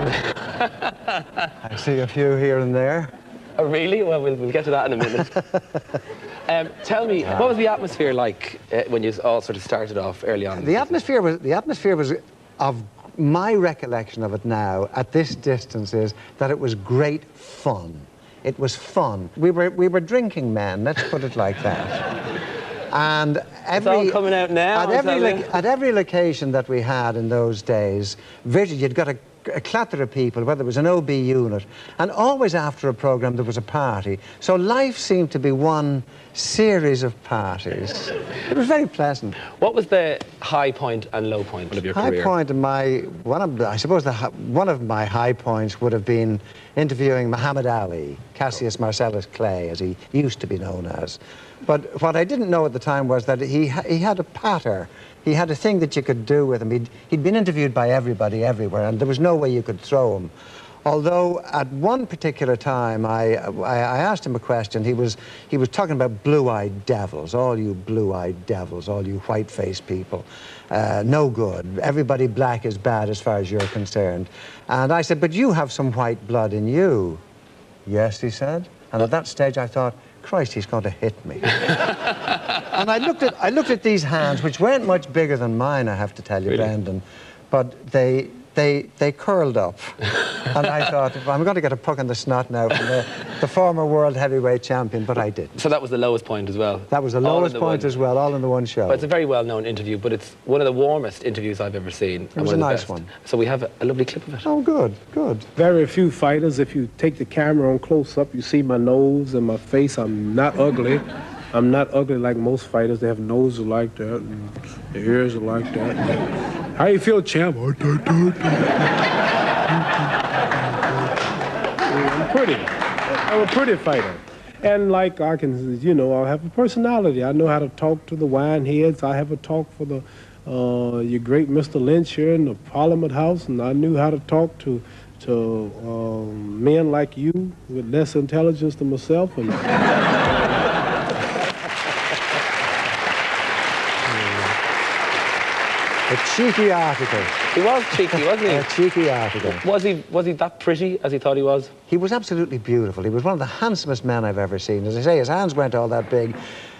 I see a few here and there. Oh, really? Well, we'll get to that in a minute. Tell me, what was the atmosphere like when you all sort of started off early on? The atmosphere was, of my recollection of it now, at this distance, is that it was great fun. It was fun. We were drinking men, let's put it like that. And it's all coming out now. At every location that we had in those days, virtually you'd got a clatter of people, whether it was an OB unit, and always after a programme there was a party. So life seemed to be one series of parties. It was very pleasant. What was the high point and low point of your career? High point in I suppose one of my high points would have been interviewing Muhammad Ali, Cassius Marcellus Clay, as he used to be known as. But what I didn't know at the time was that he had a patter. He had a thing that you could do with him. He'd been interviewed by everybody everywhere, and there was no way you could throw him. Although at one particular time I asked him a question. He was talking about blue-eyed devils, all you blue-eyed devils, all you white-faced people, no good. Everybody black is bad as far as you're concerned. And I said, but you have some white blood in you. Yes, he said. And at that stage I thought, Christ, he's going to hit me. And I looked at these hands, which weren't much bigger than mine, I have to tell you, really? Brendan, but they curled up. And I thought, I'm going to get a puck in the snot now from the former world heavyweight champion, but I didn't. So that was the lowest point as well? That was the lowest point as well, all in the one show. But it's a very well-known interview, but it's one of the warmest interviews I've ever seen. It was a nice one. So we have a lovely clip of it. Oh, good, good. Very few fighters, if you take the camera on close up, you see my nose and my face. I'm not ugly. I'm not ugly like most fighters. They have noses like that, and their ears are like that. How you feel, champ? I'm pretty. I'm a pretty fighter. And like I can, you know, I have a personality. I know how to talk to the wine heads. I have a talk for the your great Mr. Lynch here in the Parliament House, and I knew how to talk to men like you with less intelligence than myself. And a cheeky article. He was cheeky, wasn't he? A cheeky article. Was he that pretty as he thought he was? He was absolutely beautiful. He was one of the handsomest men I've ever seen. As I say, his hands weren't all that big.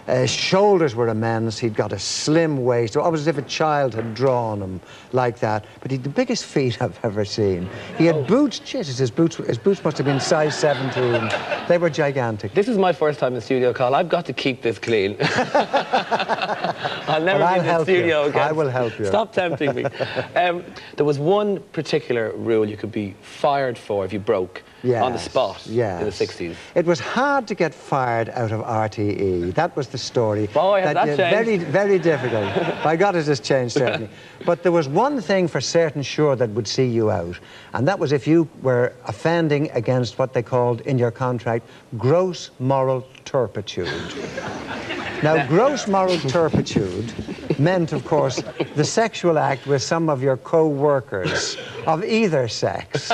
His shoulders were immense. He'd got a slim waist, almost as if a child had drawn him like that. But he'd the biggest feet I've ever seen. He had boots. Jesus, his boots must have been size 17. They were gigantic. This is my first time in the studio, Carl. I've got to keep this clean. I'll never be in the studio again. I will help you. Stop tempting me. There was one particular rule you could be fired for if you broke on the spot in the 60s. It was hard to get fired out of RTE. That was the story. Boy, has that changed. Very, very difficult. By God, it has changed, certainly. But there was one thing for certain sure that would see you out, and that was if you were offending against what they called in your contract gross moral turpitude. Now, gross moral turpitude meant, of course, the sexual act with some of your co-workers of either sex.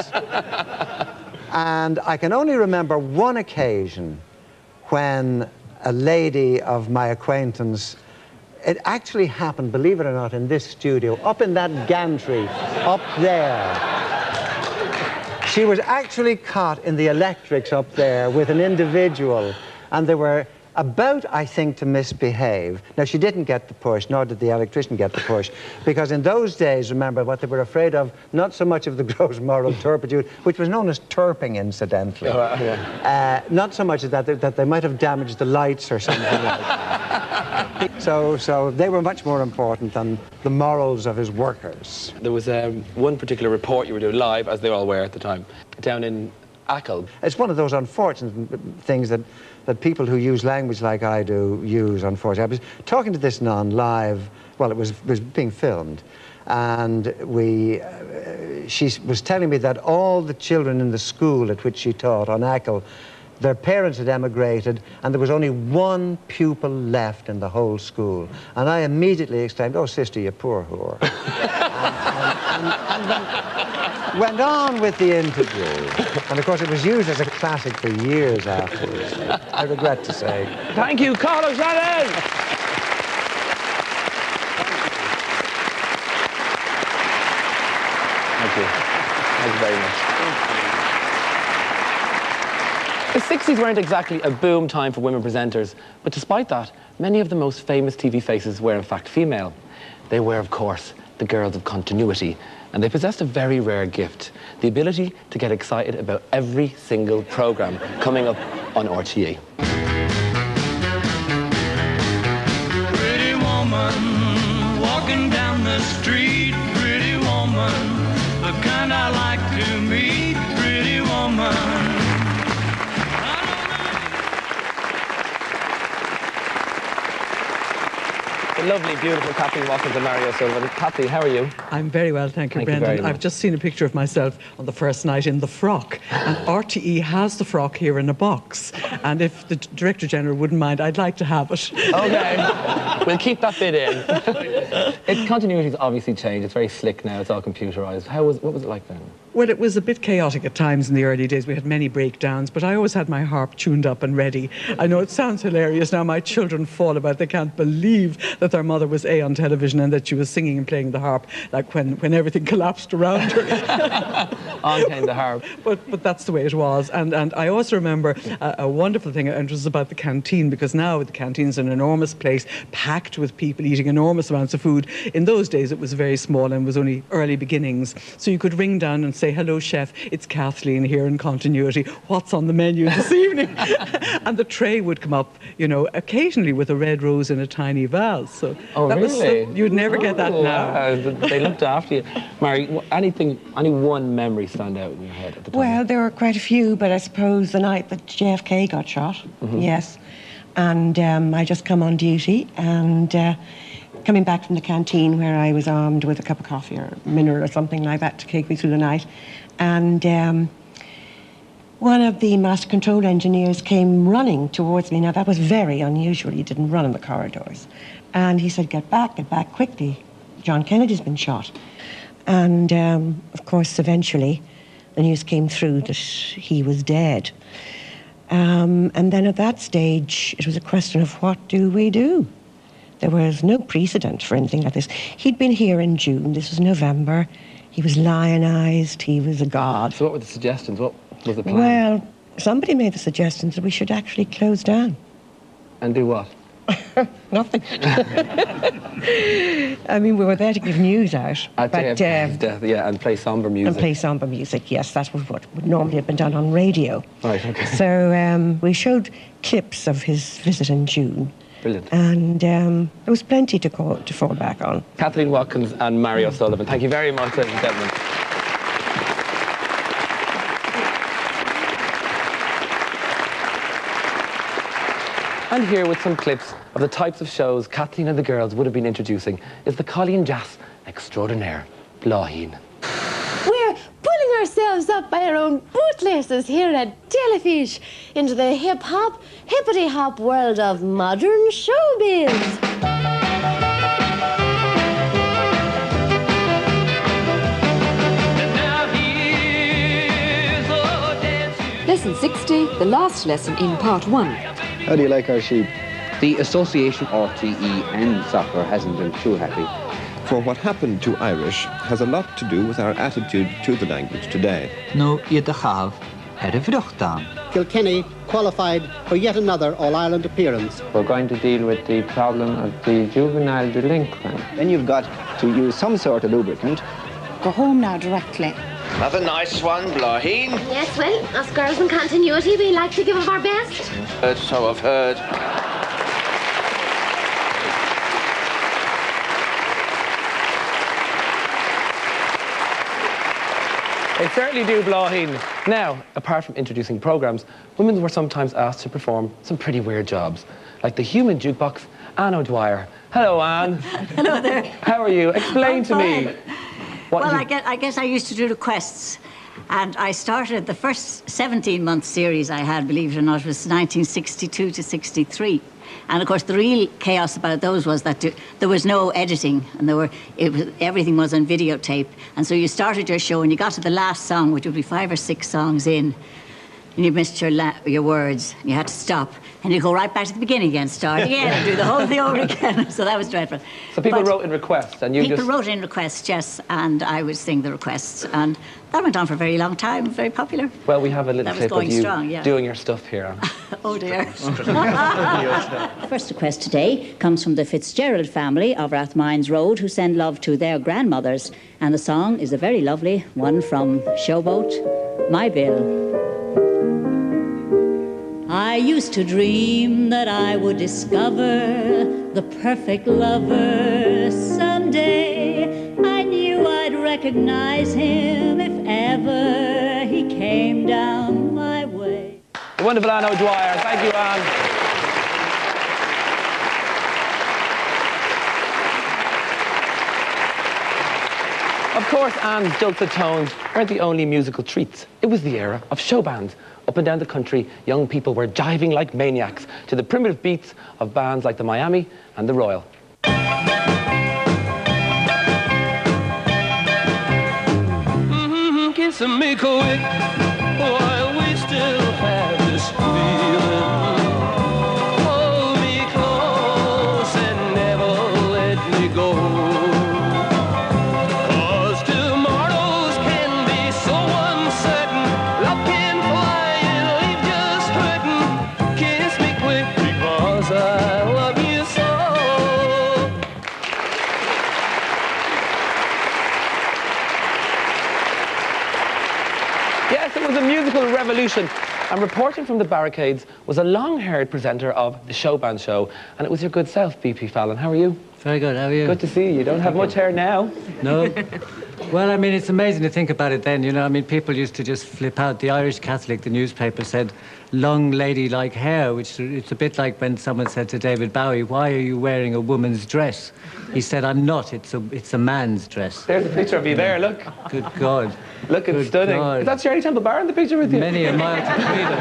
And I can only remember one occasion when a lady of my acquaintance, it actually happened, believe it or not, in this studio, up in that gantry, up there. She was actually caught in the electrics up there with an individual, and they were about, I think, to misbehave. Now, she didn't get the push, nor did the electrician get the push, because in those days, remember, what they were afraid of, not so much of the gross moral turpitude, which was known as turping, incidentally. Not so much as that they might have damaged the lights or something like that. So they were much more important than the morals of his workers. There was one particular report you were doing live, as they all were at the time, down in Achill. It's one of those unfortunate things that people who use language like I do use, unfortunately. I was talking to this nun live, well, it was being filmed, and she was telling me that all the children in the school at which she taught on Achill, their parents had emigrated, and there was only one pupil left in the whole school. And I immediately exclaimed, "Oh, sister, you poor whore." and then went on with the interview. And of course, it was used as a classic for years afterwards, I regret to say. Thank you, Carl O'Shannon! Thank you. Thank you very much. The 60s weren't exactly a boom time for women presenters, but despite that, many of the most famous TV faces were in fact female. They were, of course, the girls of continuity, and they possessed a very rare gift, the ability to get excited about every single programme coming up on RTE. Pretty woman, walking down the street, pretty woman, the kind I like to meet, pretty woman. The lovely, beautiful Kathleen Watkins and Mario Sullivan. Kathleen, how are you? I'm very well, thank you, Thank you Brendan. very much. I've just seen a picture of myself on the first night in the frock. And RTE has the frock here in a box. And if the Director General wouldn't mind, I'd like to have it. Okay, we'll keep that bit in. Continuity's obviously changed. It's very slick now. It's all computerised. What was it like then? Well, it was a bit chaotic at times in the early days. We had many breakdowns, but I always had my harp tuned up and ready. I know it sounds hilarious now. My children fall about it. They can't believe that their mother was on television and that she was singing and playing the harp, like when everything collapsed around her. On came the harp. But that's the way it was. And I also remember a wonderful thing, and it was about the canteen, because now the canteen's an enormous place, packed with people eating enormous amounts of food. In those days, it was very small and was only early beginnings. So you could ring down and say, "Hello, chef, it's Kathleen here in Continuity. What's on the menu this evening?" And the tray would come up, you know, occasionally with a red rose in a tiny vase. So Oh, that really? You'd never get that now. They looked after you. Mary, any one memory stand out in your head at the time? Well, there were quite a few, but I suppose the night that JFK got shot, yes. And I just come on duty and coming back from the canteen where I was armed with a cup of coffee or a mineral or something like that to take me through the night. And one of the master control engineers came running towards me. Now, that was very unusual. He didn't run in the corridors. And he said, get back quickly. John Kennedy's been shot. And, of course, eventually, the news came through that he was dead. And then at that stage, it was a question of what do we do? There was no precedent for anything like this. He'd been here in June. This was November. He was lionized. He was a god. So what were the suggestions? What was the plan? Well, somebody made the suggestion that we should actually close down. And do what? Nothing. I mean, we were there to give news out. I'd say death, yeah, and play somber music. And play somber music, yes. That was what would normally have been done on radio. Right, okay. So we showed clips of his visit in June. Brilliant. And there was plenty to fall back on. Kathleen Watkins and Mario Sullivan, thank you very much, ladies and gentlemen. And here with some clips of the types of shows Kathleen and the girls would have been introducing is the Colleen Jazz extraordinaire, Bláithín. We're pulling ourselves up by our own bootlaces here at Telefish into the hip-hop, hippity-hop world of modern showbiz. Lesson 60, the last lesson in part 1. How do you like our sheep? The association RTE and soccer hasn't been too happy. For what happened to Irish has a lot to do with our attitude to the language today. No, iad a chav, a vruchtan. Kilkenny qualified for yet another All-Ireland appearance. We're going to deal with the problem of the juvenile delinquent. Then you've got to use some sort of lubricant. Go home now directly. Another nice one, Bláithín. Yes, well, us girls in Continuity, we like to give it our best. So I've heard. They certainly do, Bláithín. Now, apart from introducing programmes, women were sometimes asked to perform some pretty weird jobs, like the human jukebox, Anne O'Dwyer. Hello, Anne. Hello there. How are you? Explain to me. Well, I guess I used to do requests. And I started the first 17-month series I had, believe it or not, was 1962 to 63. And of course, the real chaos about those was that there was no editing, and everything was on videotape. And so you started your show, and you got to the last song, which would be 5 or 6 songs in. and you missed your words. You had to stop, and you go right back to the beginning again, start again, and do the whole thing over again. So that was dreadful. So people wrote in requests, and you people wrote in requests, yes, and I would sing the requests, and that went on for a very long time. Very popular. Well, we have a little That was clip of going you strong, yeah. doing your stuff here. Oh dear. The first request today comes from the Fitzgerald family of Rathmines Road, who send love to their grandmothers. And the song is a very lovely one from Showboat, My Bill. I used to dream that I would discover the perfect lover someday. I knew I'd recognize him if ever he came down my way. The wonderful Anne O'Dwyer. Thank you, Anne. Of course, Anne's dulcet tones weren't the only musical treats. It was the era of show bands. Up and down the country, young people were jiving like maniacs to the primitive beats of bands like the Miami and the Royal. Kissing me quick while we still have this feeling. Hold me close and never let me go. 'Cause tomorrows can be so uncertain. Love can fly and leave just hurting. Kiss me quick because I love you so. Yes, it was a musical revolution. And reporting from the barricades was a long-haired presenter of the Showband Show. And it was your good self, BP Fallon. How are you? Very good, how are you? Good to see you. You don't have much hair now. No? Well, I mean, it's amazing to think about it then, you know. I mean, people used to just flip out. The Irish Catholic, the newspaper, said, long ladylike hair, which it's a bit like when someone said to David Bowie, why are you wearing a woman's dress? He said, I'm not, it's a man's dress. There's a picture of you there, look. Good God. Looking stunning. God. Is that Shirley Temple Bar in the picture with you? Many a mile to freedom.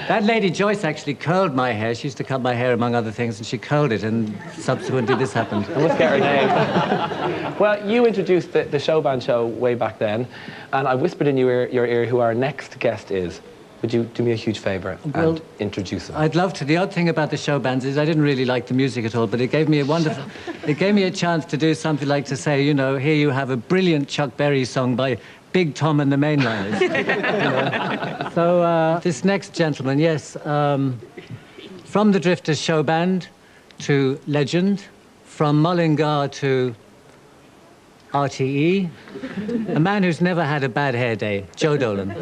That lady Joyce actually curled my hair. She used to cut my hair, among other things, and she curled it, and subsequently this happened. I must get her name. Well, you introduced the Showband Show way back then, and I whispered in your ear who our next guest is. Would you do me a huge favour and introduce him? I'd love to. The odd thing about the show bands is I didn't really like the music at all, but it gave me a wonderful... It gave me a chance to do something like to say, you know, here you have a brilliant Chuck Berry song by Big Tom and the Mainliners. You know? So this next gentleman, yes, from the Drifters show band to legend, from Mullingar to RTE, a man who's never had a bad hair day, Joe Dolan.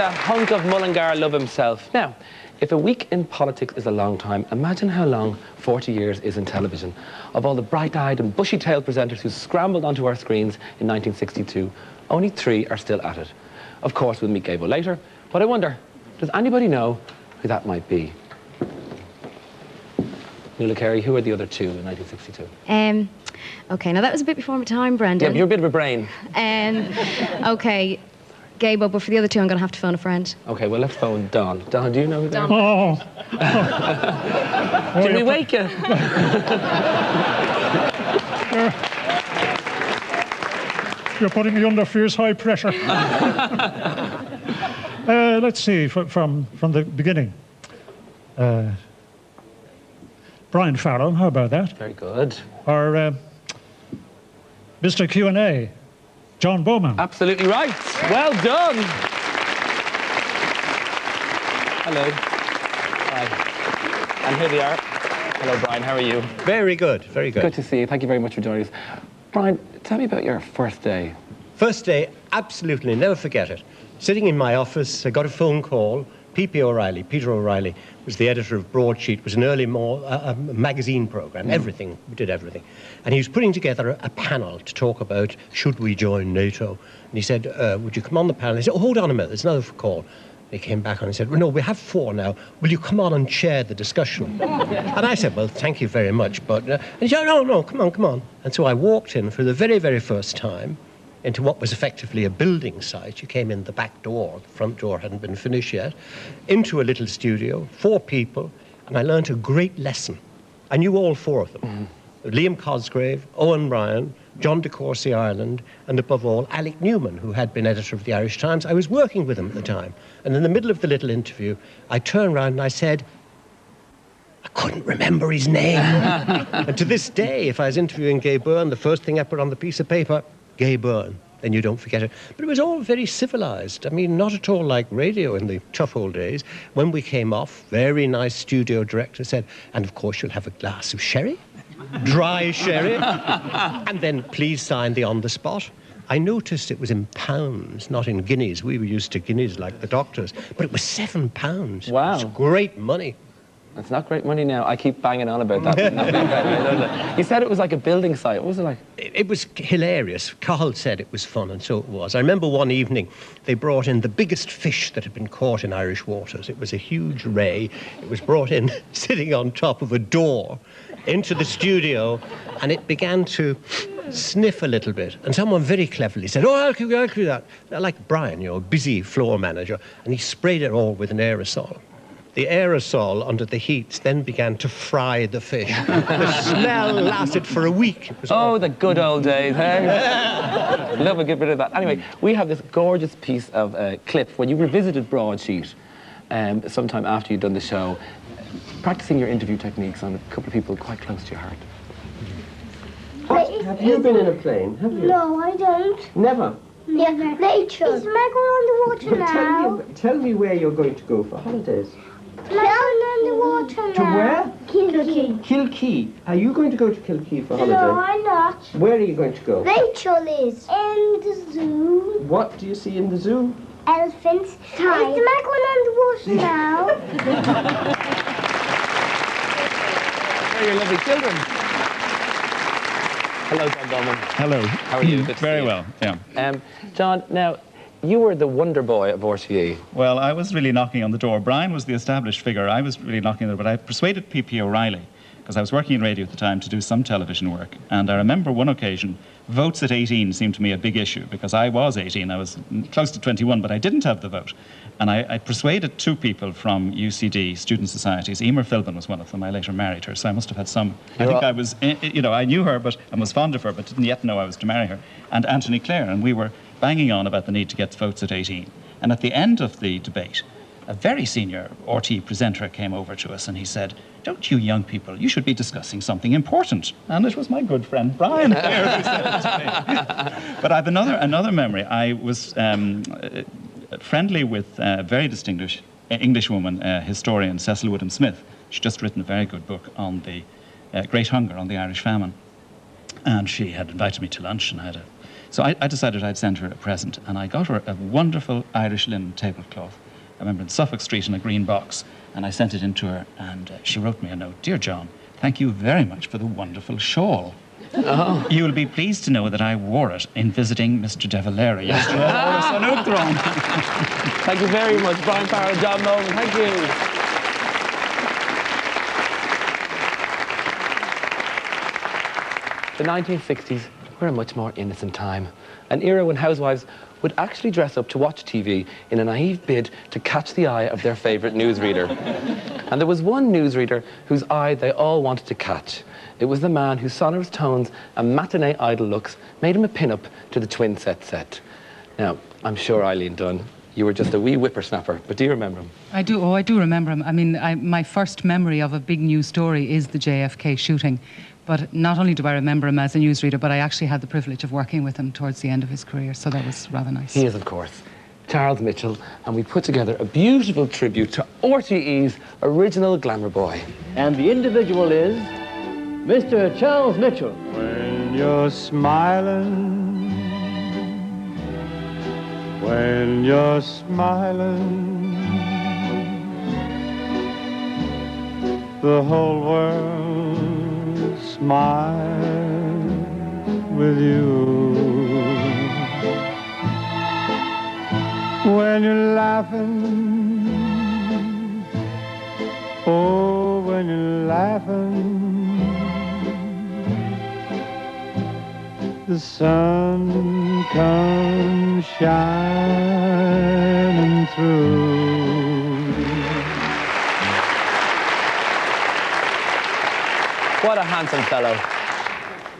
a hunk of Mullingar love himself. Now, if a week in politics is a long time, imagine how long 40 years is in television. Of all the bright-eyed and bushy-tailed presenters who scrambled onto our screens in 1962, only 3 are still at it. Of course, we'll meet Gabo later, but I wonder, does anybody know who that might be? Nuala Carey, who are the other 2 in 1962? Okay, now that was a bit before my time, Brendan. Yeah, but you're a bit of a brain. Okay, Gabo, but for the other 2, I'm going to have to phone a friend. Okay, well, let's phone Don. Don, do you know who they are? Oh. Did we wake you? You're putting me under fierce high pressure. Let's see, from the beginning. Brian Farrell, how about that? Very good. Or Mr. Q&A, John Bowman. Absolutely right. Well done. Hello. Hi. And here they are. Hello, Brian. How are you? Very good, very good. Good to see you. Thank you very much for joining us. Brian, tell me about your first day. First day, absolutely, never forget it. Sitting in my office, I got a phone call. Peter O'Reilly, was the editor of Broadsheet, was an early magazine program, everything, we did everything. And he was putting together a panel to talk about, should we join NATO? And he said, would you come on the panel? He said, oh, hold on a minute, there's another call. He came back on and said, well, no, we have 4 now. Will you come on and chair the discussion? And I said, well, thank you very much, but... and he said, no, come on. And so I walked in for the very, very first time into what was effectively a building site. You came in the back door, the front door hadn't been finished yet, into a little studio, 4 people, and I learned a great lesson. I knew all 4 of them. Liam Cosgrave, Owen Ryan, John de Courcy Ireland, and above all, Alec Newman, who had been editor of the Irish Times. I was working with him at the time. And in the middle of the little interview, I turned around and I said, I couldn't remember his name. And to this day, if I was interviewing Gay Byrne, the first thing I put on the piece of paper, Gay Byrne, then you don't forget it. But it was all very civilized. I mean, not at all like radio in the tough old days. When we came off, very nice studio director said, and of course you'll have a glass of sherry, dry sherry, and then please sign the on the spot. I noticed it was in pounds, not in guineas. We were used to guineas like the doctors, but it was £7. Wow. It's great money. It's not great money now. I keep banging on about that. You said it was like a building site. What was it like? It was hilarious. Cahill said it was fun, and so it was. I remember one evening they brought in the biggest fish that had been caught in Irish waters. It was a huge ray. It was brought in sitting on top of a door into the studio, and it began to sniff a little bit. And someone very cleverly said, oh, I'll do that. Like Brian, you know, busy floor manager, and he sprayed it all with an aerosol. The aerosol under the heats then began to fry the fish. The smell lasted for a week. The good old days, eh? Love a good bit of that. Anyway, we have this gorgeous piece of clip when you revisited Broadsheet sometime after you'd done the show, practicing your interview techniques on a couple of people quite close to your heart. Have you been in a plane? Have you? No, I don't. Never? Never. Rachel. Is Michael on the water now? Tell me where you're going to go for holidays. Michael on the water now. To where? Kilkee. Kilkee. Are you going to go to Kilkee for holiday? No, I'm not. Where are you going to go? Rachel is. In the zoo. What do you see in the zoo? Elephants. Is Michael on the water now? They're your lovely children. Hello, John Bowman. Hello. How are you? Good to Very see you. well, yeah. John, now, you were the wonder boy of RTE. Well, I was really knocking on the door. Brian was the established figure. I was really knocking on the door, but I persuaded P.P. O'Reilly, because I was working in radio at the time, to do some television work. And I remember one occasion, votes at 18 seemed to me a big issue, because I was 18, I was close to 21, but I didn't have the vote. And I persuaded 2 people from UCD, student societies. Emer Philbin was one of them. I later married her, so I must have had some... I think I was, you know, I knew her and was fond of her, but didn't yet know I was to marry her. And Anthony Clare, and we were banging on about the need to get votes at 18. And at the end of the debate, a very senior RTE presenter came over to us and he said, don't you young people, you should be discussing something important. And it was my good friend Brian Clare who said it to me. But I have another memory. I was friendly with a very distinguished Englishwoman, historian Cecil Woodham Smith. She'd just written a very good book on the Great Hunger, on the Irish famine. And she had invited me to lunch and so I decided I'd send her a present, and I got her a wonderful Irish linen tablecloth I remember in Suffolk Street in a green box, and I sent it in to her, and she wrote me a note. Dear John, thank you very much for the wonderful shawl. Oh. You will be pleased to know that I wore it in visiting Mr. De Valera yesterday at Orlis on Oakthorne. Thank you very much, Brian Farrell and John Nolan. Thank you. The 1960s were a much more innocent time, an era when housewives would actually dress up to watch TV in a naive bid to catch the eye of their favourite newsreader. And there was one newsreader whose eye they all wanted to catch. It was the man whose sonorous tones and matinee idol looks made him a pin-up to the twin set. Now, I'm sure, Eileen Dunn, you were just a wee whippersnapper, but do you remember him? I do. Oh, I do remember him. I mean, my first memory of a big news story is the JFK shooting. But not only do I remember him as a newsreader, but I actually had the privilege of working with him towards the end of his career, so that was rather nice. He is, of course, Charles Mitchell, and we put together a beautiful tribute to RTE's original glamour boy. And the individual is Mr. Charles Mitchell. When you're smiling, when you're smiling, the whole world smiles with you. When you're laughing, oh, when you're laughing, the sun comes shining through. What a handsome fellow.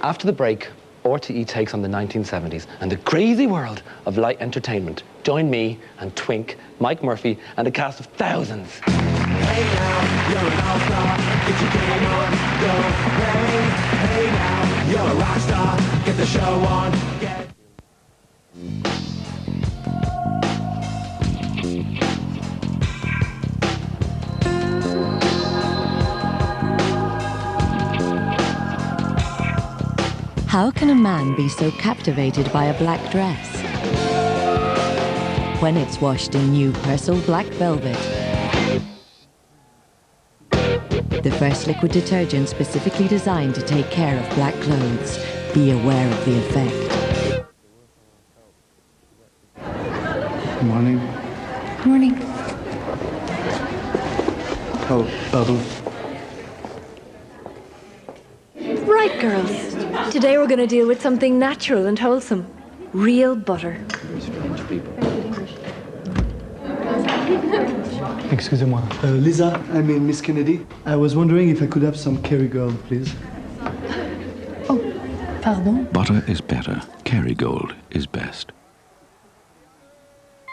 After the break, RTE takes on the 1970s and the crazy world of light entertainment. Join me and Twink, Mike Murphy, and a cast of thousands. Hey now, you're an all-star. Get your game on, go play. Hey now, you're a rock star. Get the show on, get... How can a man be so captivated by a black dress when it's washed in new Persil Black Velvet? The first liquid detergent specifically designed to take care of black clothes. Be aware of the effect. Good morning. Good morning. Oh, pardon. Right, girls. Today we're going to deal with something natural and wholesome. Real butter. Excusez-moi. Lisa, I mean Miss Kennedy. I was wondering if I could have some Kerrygold, please. Oh, pardon? Butter is better. Kerrygold is best.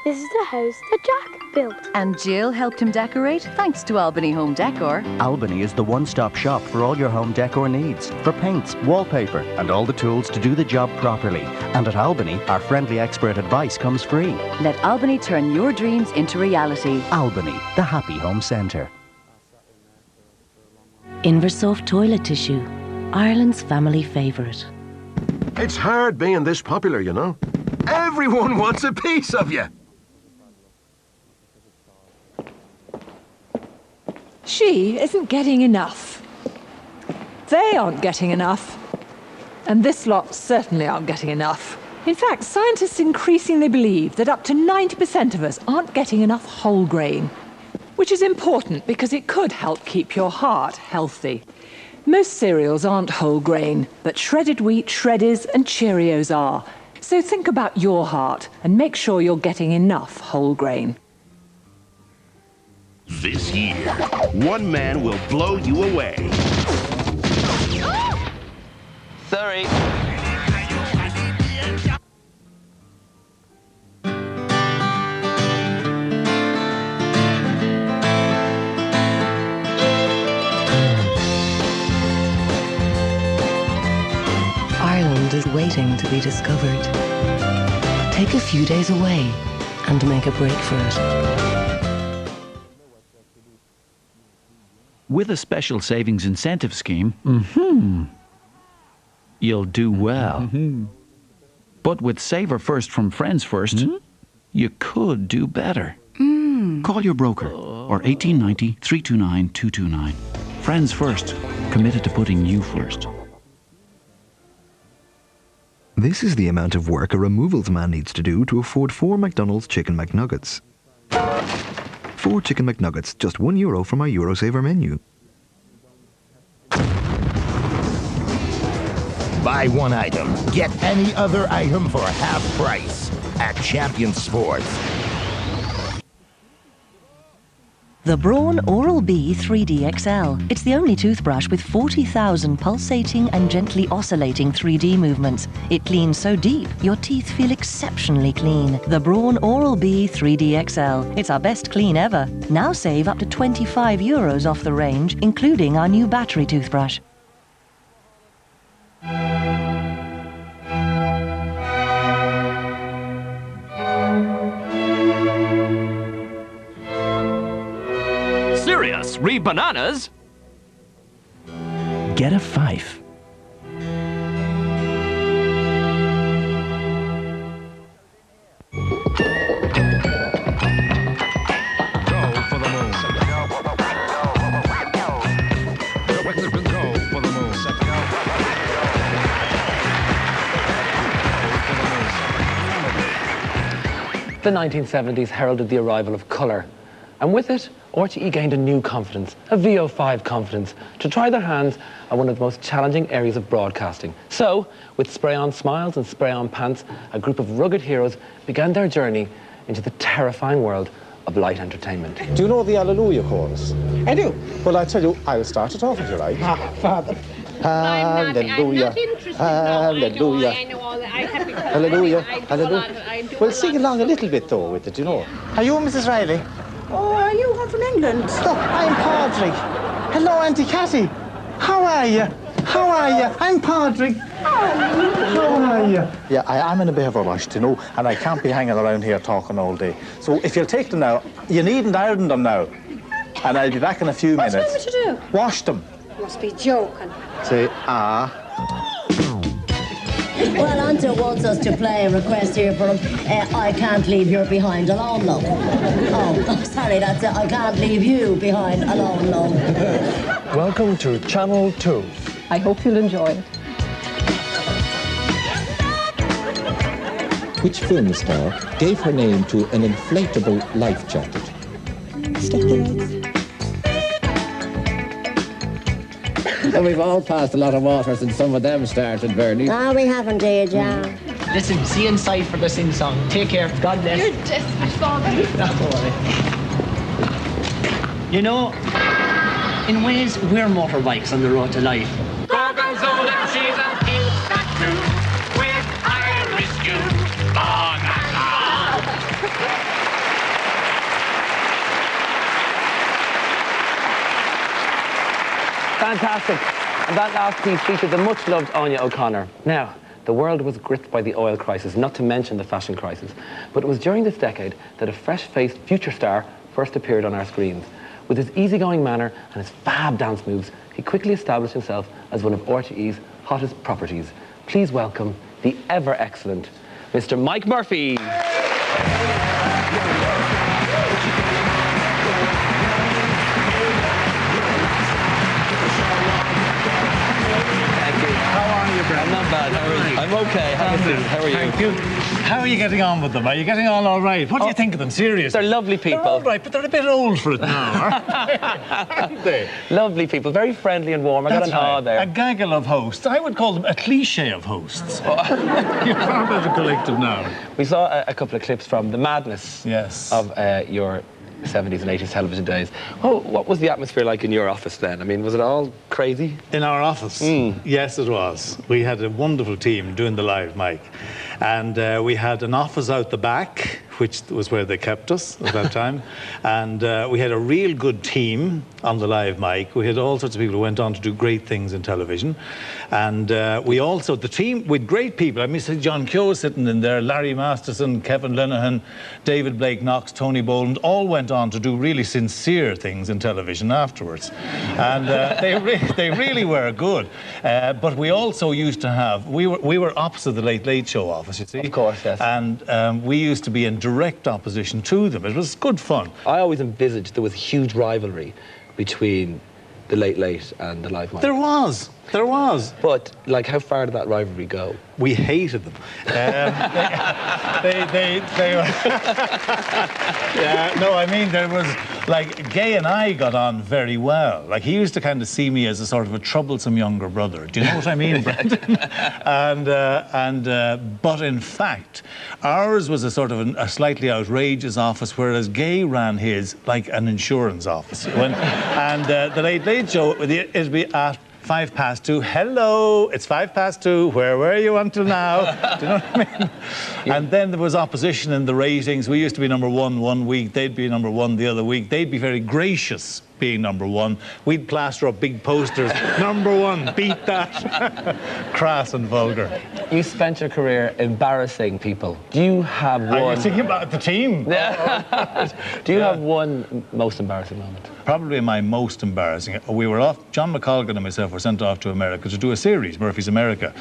This is the house that Jack built. And Jill helped him decorate thanks to Albany Home Decor. Albany is the one-stop shop for all your home decor needs, for paints, wallpaper, and all the tools to do the job properly. And at Albany, our friendly expert advice comes free. Let Albany turn your dreams into reality. Albany, the happy home centre. Inversoft toilet tissue, Ireland's family favourite. It's hard being this popular, you know. Everyone wants a piece of you. She isn't getting enough. They aren't getting enough. And this lot certainly aren't getting enough. In fact, scientists increasingly believe that up to 90% of us aren't getting enough whole grain, which is important because it could help keep your heart healthy. Most cereals aren't whole grain, but shredded wheat, Shreddies, and Cheerios are. So think about your heart and make sure you're getting enough whole grain. This year, one man will blow you away. Sorry. Ireland is waiting to be discovered. Take a few days away and make a break for it. With a special savings incentive scheme, you'll do well. But with Saver First from Friends First, you could do better. Call your broker or 1890 329 229. Friends first, committed to putting you first. This is the amount of work a removals man needs to do to afford 4 McDonald's Chicken McNuggets. 4 Chicken McNuggets, just €1 from our Eurosaver menu. Buy one item, get any other item for half price at Champion Sports. The Braun Oral-B 3D XL. It's the only toothbrush with 40,000 pulsating and gently oscillating 3D movements. It cleans so deep, your teeth feel exceptionally clean. The Braun Oral-B 3D XL. It's our best clean ever. Now save up to €25 off the range, including our new battery toothbrush. Serious, read bananas? Get a Fife. The 1970s heralded the arrival of colour, and with it, RTE gained a new confidence, a VO5 confidence, to try their hands at one of the most challenging areas of broadcasting. So, with spray-on smiles and spray-on pants, a group of rugged heroes began their journey into the terrifying world of light entertainment. Do you know the Hallelujah chorus? I do. Well, I tell you, I'll start it off if you like. Father. Hallelujah. Hallelujah. Hallelujah. Hallelujah. Well, sing along a little bit, though, with it, you know. Are you Mrs. Riley? Oh, are you from England? No, I'm Padraig. Hello, Auntie Cathy. How are you? How are you? I'm Padraig. How are you? Yeah, I am in a bit of a rush, you know, and I can't be hanging around here talking all day. So if you'll take them now, you needn't iron them now. And I'll be back in a few minutes. What's going to do? Wash them. You must be joking. Say, ah. Well, Anta wants us to play a request here for him. I can't leave you behind alone, love. Oh, sorry, that's it. I can't leave you behind alone, love. Welcome to Channel 2. I hope you'll enjoy it. Which film star gave her name to an inflatable life jacket? Well, we've all passed a lot of water since some of them started, Bernie. No, we haven't, dear John. Listen, see you inside for the sing-song. Take care. God bless. You're desperate, Father. Not worry. You know, in ways, we're motorbikes on the road to life. Gorgonzola cheese and peach tattoo with Irish stew. Fantastic. And that last piece featured the much-loved Anya O'Connor. Now, the world was gripped by the oil crisis, not to mention the fashion crisis. But it was during this decade that a fresh-faced future star first appeared on our screens. With his easygoing manner and his fab dance moves, he quickly established himself as one of RTE's hottest properties. Please welcome the ever-excellent Mr. Mike Murphy. I'm not bad. How are you? I'm okay. How are you? Thank you. How are you getting on with them? Are you getting on all right? What do you think of them, seriously? They're lovely people. They're all right, but they're a bit old for it now, aren't they? Lovely people, very friendly and warm. I got an awe there. A gaggle of hosts. I would call them a cliche of hosts. You're far better collective now. We saw a couple of clips from the madness of your 70s and 80s television days. Oh, what was the atmosphere like in your office then? I mean, was it all crazy? In our office? Yes, it was. We had a wonderful team doing the live mic. And we had an office out the back, which was where they kept us at that time. And we had a real good team on the live mic. We had all sorts of people who went on to do great things in television. And we also, the team with great people, I mean, John Keogh sitting in there, Larry Masterson, Kevin Linehan, David Blake Knox, Tony Boland, all went on to do really sincere things in television afterwards. And they really were good. But we also used to have, we were opposite the Late Late Show office, you see. Of course, yes. And we used to be in direct direct opposition to them. It was good fun. I always envisaged there was huge rivalry between the Late Late and the Live Mike. There was. But, like, how far did that rivalry go? We hated them. They were... Yeah, no, I mean, there was, like, Gay and I got on very well. Like, he used to kind of see me as a sort of a troublesome younger brother. Do you know what I mean, Brendan? But in fact, ours was a sort of a slightly outrageous office, whereas Gay ran his like an insurance office. The Late Late Show, it'd be at 2:05. Hello, it's 2:05. Where were you until now? Do you know what I mean? Yeah. And then there was opposition in the ratings. We used to be number one week. They'd be number one the other week. They'd be very gracious being number one. We'd plaster up big posters. Number one, beat that. Crass and vulgar. You spent your career embarrassing people. Do you have one... Are you thinking about the team? Do you have one most embarrassing moment? Probably my most embarrassing. We were off, John McColgan and myself were sent off to America to do a series, Murphy's America.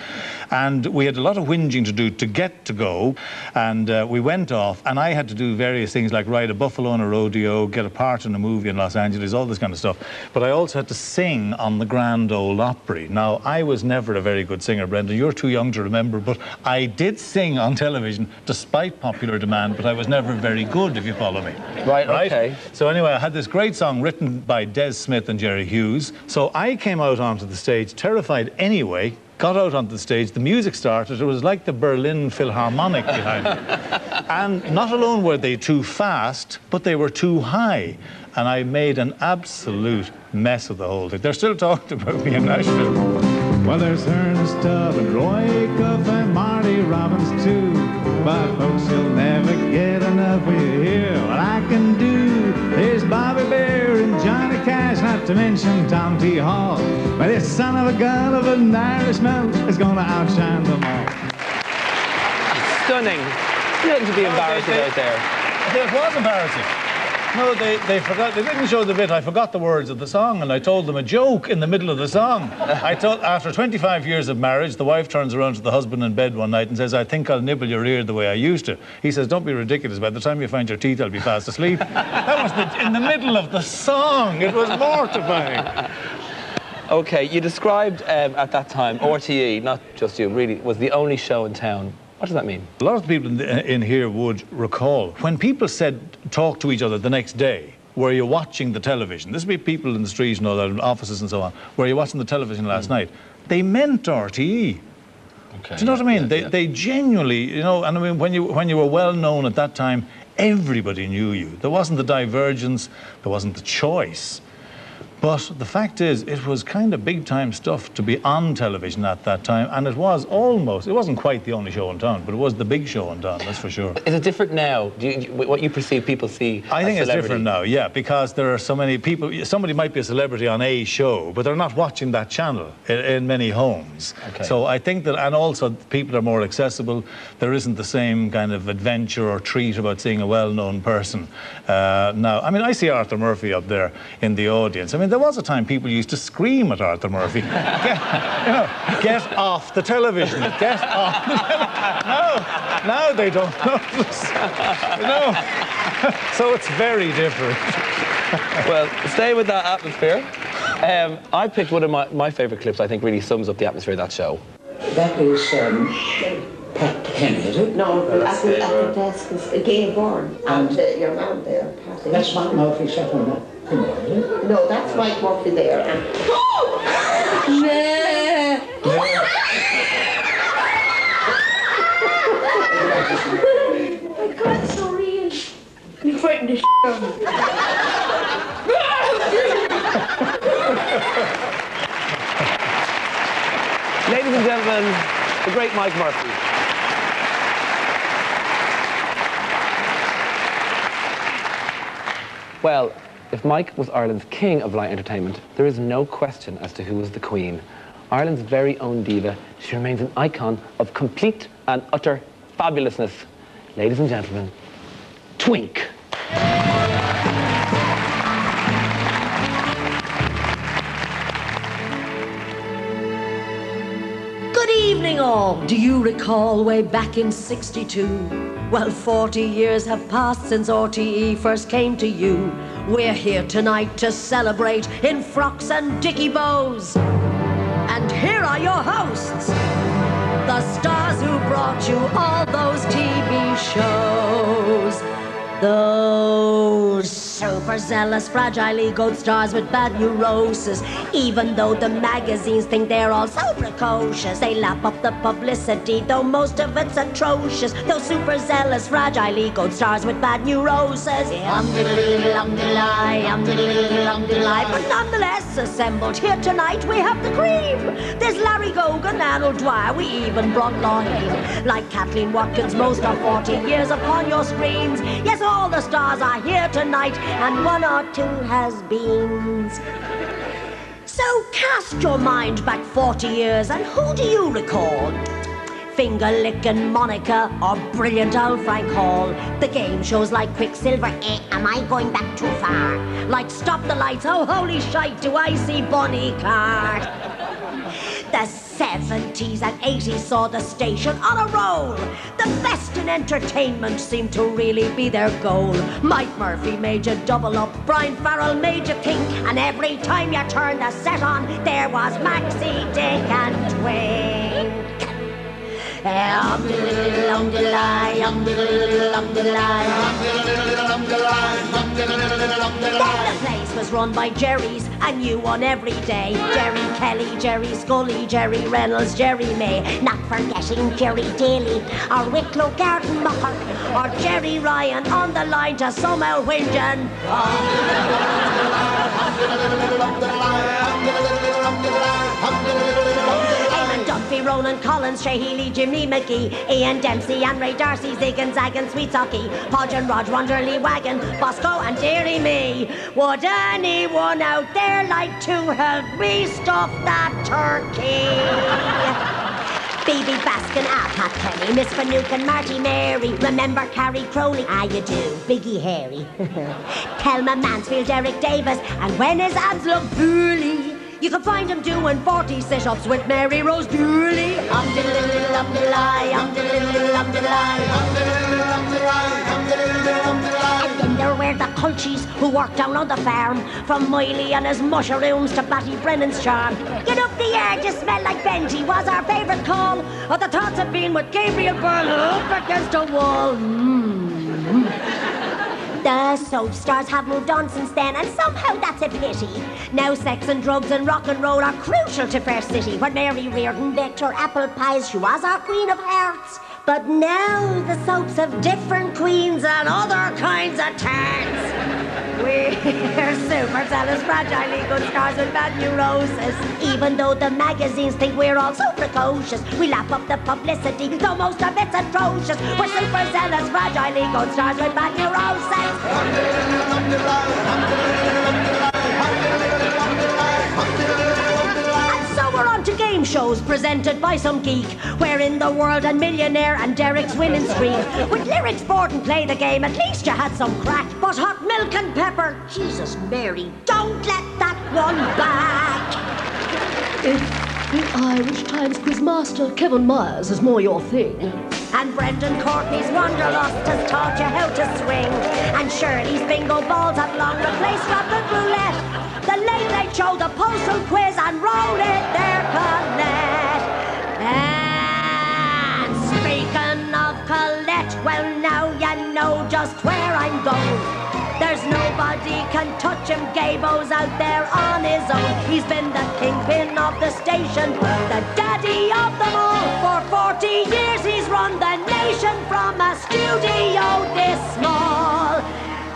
And we had a lot of whinging to do to get to go. And we went off, and I had to do various things like ride a buffalo on a rodeo, get a part in a movie in Los Angeles, all this kind of stuff. But I also had to sing on the Grand Ole Opry. Now, I was never a very good singer, Brendan. You're too young to remember, but I did sing on television despite popular demand, but I was never very good, if you follow me. Right, okay. So anyway, I had this great song written by Des Smith and Jerry Hughes. So I came out onto the stage, terrified anyway, got out onto the stage, the music started, it was like the Berlin Philharmonic behind me. And not alone were they too fast, but they were too high. And I made an absolute mess of the whole thing. They're still talking about me in Nashville. Well, there's Ernest Tubb and Roy Cuff and Marty Robbins too. But folks, you'll never get enough when you hear what I can do. There's Bobby Bear and Johnny Cash, not to mention Tom T. Hall. But this son of a gun of an Irishman is gonna outshine them all. Stunning. Nothing to be embarrassed about there. It was embarrassing. No, they forgot. They didn't show the bit. I forgot the words of the song, and I told them a joke in the middle of the song. After 25 years of marriage, the wife turns around to the husband in bed one night and says, "I think I'll nibble your ear the way I used to." He says, "Don't be ridiculous. By the time you find your teeth, I'll be fast asleep." That was in the middle of the song. It was mortifying. Okay, you described at that time RTE, not just you, really, was the only show in town. What does that mean? A lot of people in here would recall when people said talk to each other the next day, were you watching the television? This would be people in the street and all that, in offices and so on. Were you watching the television last night? They meant RTE. Okay, do you know what I mean? They genuinely, you know, and I mean, when you were well known at that time, everybody knew you. There wasn't the divergence, there wasn't the choice. But the fact is, it was kind of big-time stuff to be on television at that time, and it wasn't quite the only show in town, but it was the big show in town, that's for sure. Is it different now? What you perceive people see I think as it's different now, yeah, because there are so many people. Somebody might be a celebrity on a show, but they're not watching that channel in many homes. Okay. So I think that, and also people are more accessible. There isn't the same kind of adventure or treat about seeing a well-known person. Now, I mean, I see Arthur Murphy up there in the audience. I mean, there was a time people used to scream at Arthur Murphy, get off the television, get off the television. Now they don't notice. No. So it's very different. Well, stay with that atmosphere. I picked one of my favourite clips. I think really sums up the atmosphere of that show. That is Pat Kenny, is it? No, at the desk is Gail Bourne and your man there, Pat. That's Mike Murphy sat on that. No, that's Mike Murphy there. And... My God, it's so real. You frightened the shit out of me. Ladies and gentlemen, the great Mike Murphy. Well, if Mike was Ireland's king of light entertainment, there is no question as to who was the queen. Ireland's very own diva, she remains an icon of complete and utter fabulousness. Ladies and gentlemen, Twink. Good evening, all. Do you recall way back in '62 Well, 40 years have passed since RTE first came to you. We're here tonight to celebrate in frocks and dicky bows. And here are your hosts, the stars who brought you all those TV shows. Those super zealous, fragile egoed stars with bad neurosis. Even though the magazines think they're all so precocious, they lap up the publicity, though most of it's atrocious. Those super zealous, fragile egoed stars with bad neurosis. But nonetheless, assembled here tonight, we have the cream. There's Larry Gogan, Arnold Dwyer, we even brought Lloyd. Like Kathleen Watkins, most are 40 years upon your screens. Yes, all the stars are here tonight, and one or two has-beens. So cast your mind back 40 years, and who do you recall? Finger-licking Monica or brilliant old Frank Hall. The game shows like Quicksilver, am I going back too far? Like Stop the Lights, oh holy shite, do I see Bonnie Clark? The 70s and 80s saw the station on a roll. The best in entertainment seemed to really be their goal. Mike Murphy made you double up, Brian Farrell made you think, and every time you turned the set on, there was Maxie, Dick and Twink. Then the place was run by Jerry's, and you won every day. Jerry Kelly, Jerry Scully, Jerry Reynolds, Jerry May. Not forgetting Jerry Daly, or Wicklow Garden Mucker, or Jerry Ryan on the line to Somerville Whingin. Dumpy, Ronan Collins, Shay Healy, Jimmy McGee, Ian Dempsey and Ray Darcy, Zig and Zag and Sweet Socky, Podge and Rod, Wonderly Wagon, Bosco and Deary Me. Would anyone out there like to help me stuff that turkey? Phoebe Baskin, Pat Kenny, Miss Finucane, Marty Mary. Remember Carrie Crowley? Ah, you do. Biggie Harry. Thelma Mansfield, Derek Davis, and when his abs look poorly, you can find him doing 40 sit-ups with Mary Rose Dooley. And then there were the Culchies who worked down on the farm, from Miley and his mushrooms to Batty Brennan's charm. Get up the air, just smell like Benji was our favourite call. Or the thoughts of being with Gabriel Byrne up against a wall. The soap stars have moved on since then, and somehow that's a pity. Now sex and drugs and rock and roll are crucial to Fair City. When Mary Reardon baked her apple pies, she was our Queen of Hearts. But now the soaps have different queens and other kinds of tarts. We're super zealous, fragile good stars with bad neurosis. Even though the magazines think we're all so precocious, we lap up the publicity, though most of it's atrocious. We're super zealous, fragile good stars with bad neurosis. We're on to game shows presented by some geek. We're in the world and Millionaire and Derek's winning streak. With lyrics, board and play the game, at least you had some crack. But hot milk and pepper, Jesus Mary, don't let that one back. If the Irish Times quizmaster Kevin Myers is more your thing, and Brendan Courtney's Wanderlust has taught you how to swing, and Shirley's bingo balls have long replaced rapid roulette, the Late Late Show, the Postal Quiz, and Roll It There, Colette. And speaking of Colette, well now you know just where I'm going. There's nobody can touch him, Gabo's out there on his own. He's been the kingpin of the station, the daddy of them all. For 40 years he's run the nation from a studio this small.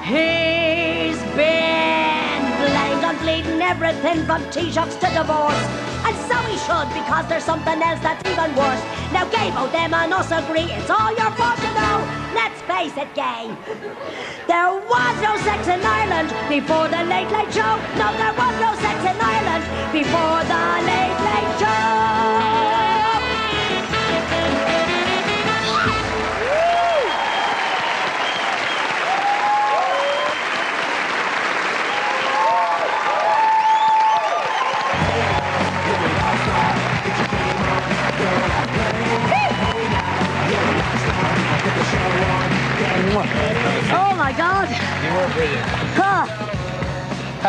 He's been blamed on bleeding everything from Taoiseachs to divorce. And so he should, because there's something else that's even worse. Now Gabo, them and us agree, it's all your fault, you know. Let's face it, gay. There was no sex in Ireland before the Late Late Show. No, there was no sex in Ireland before the Late Late Show. Show on.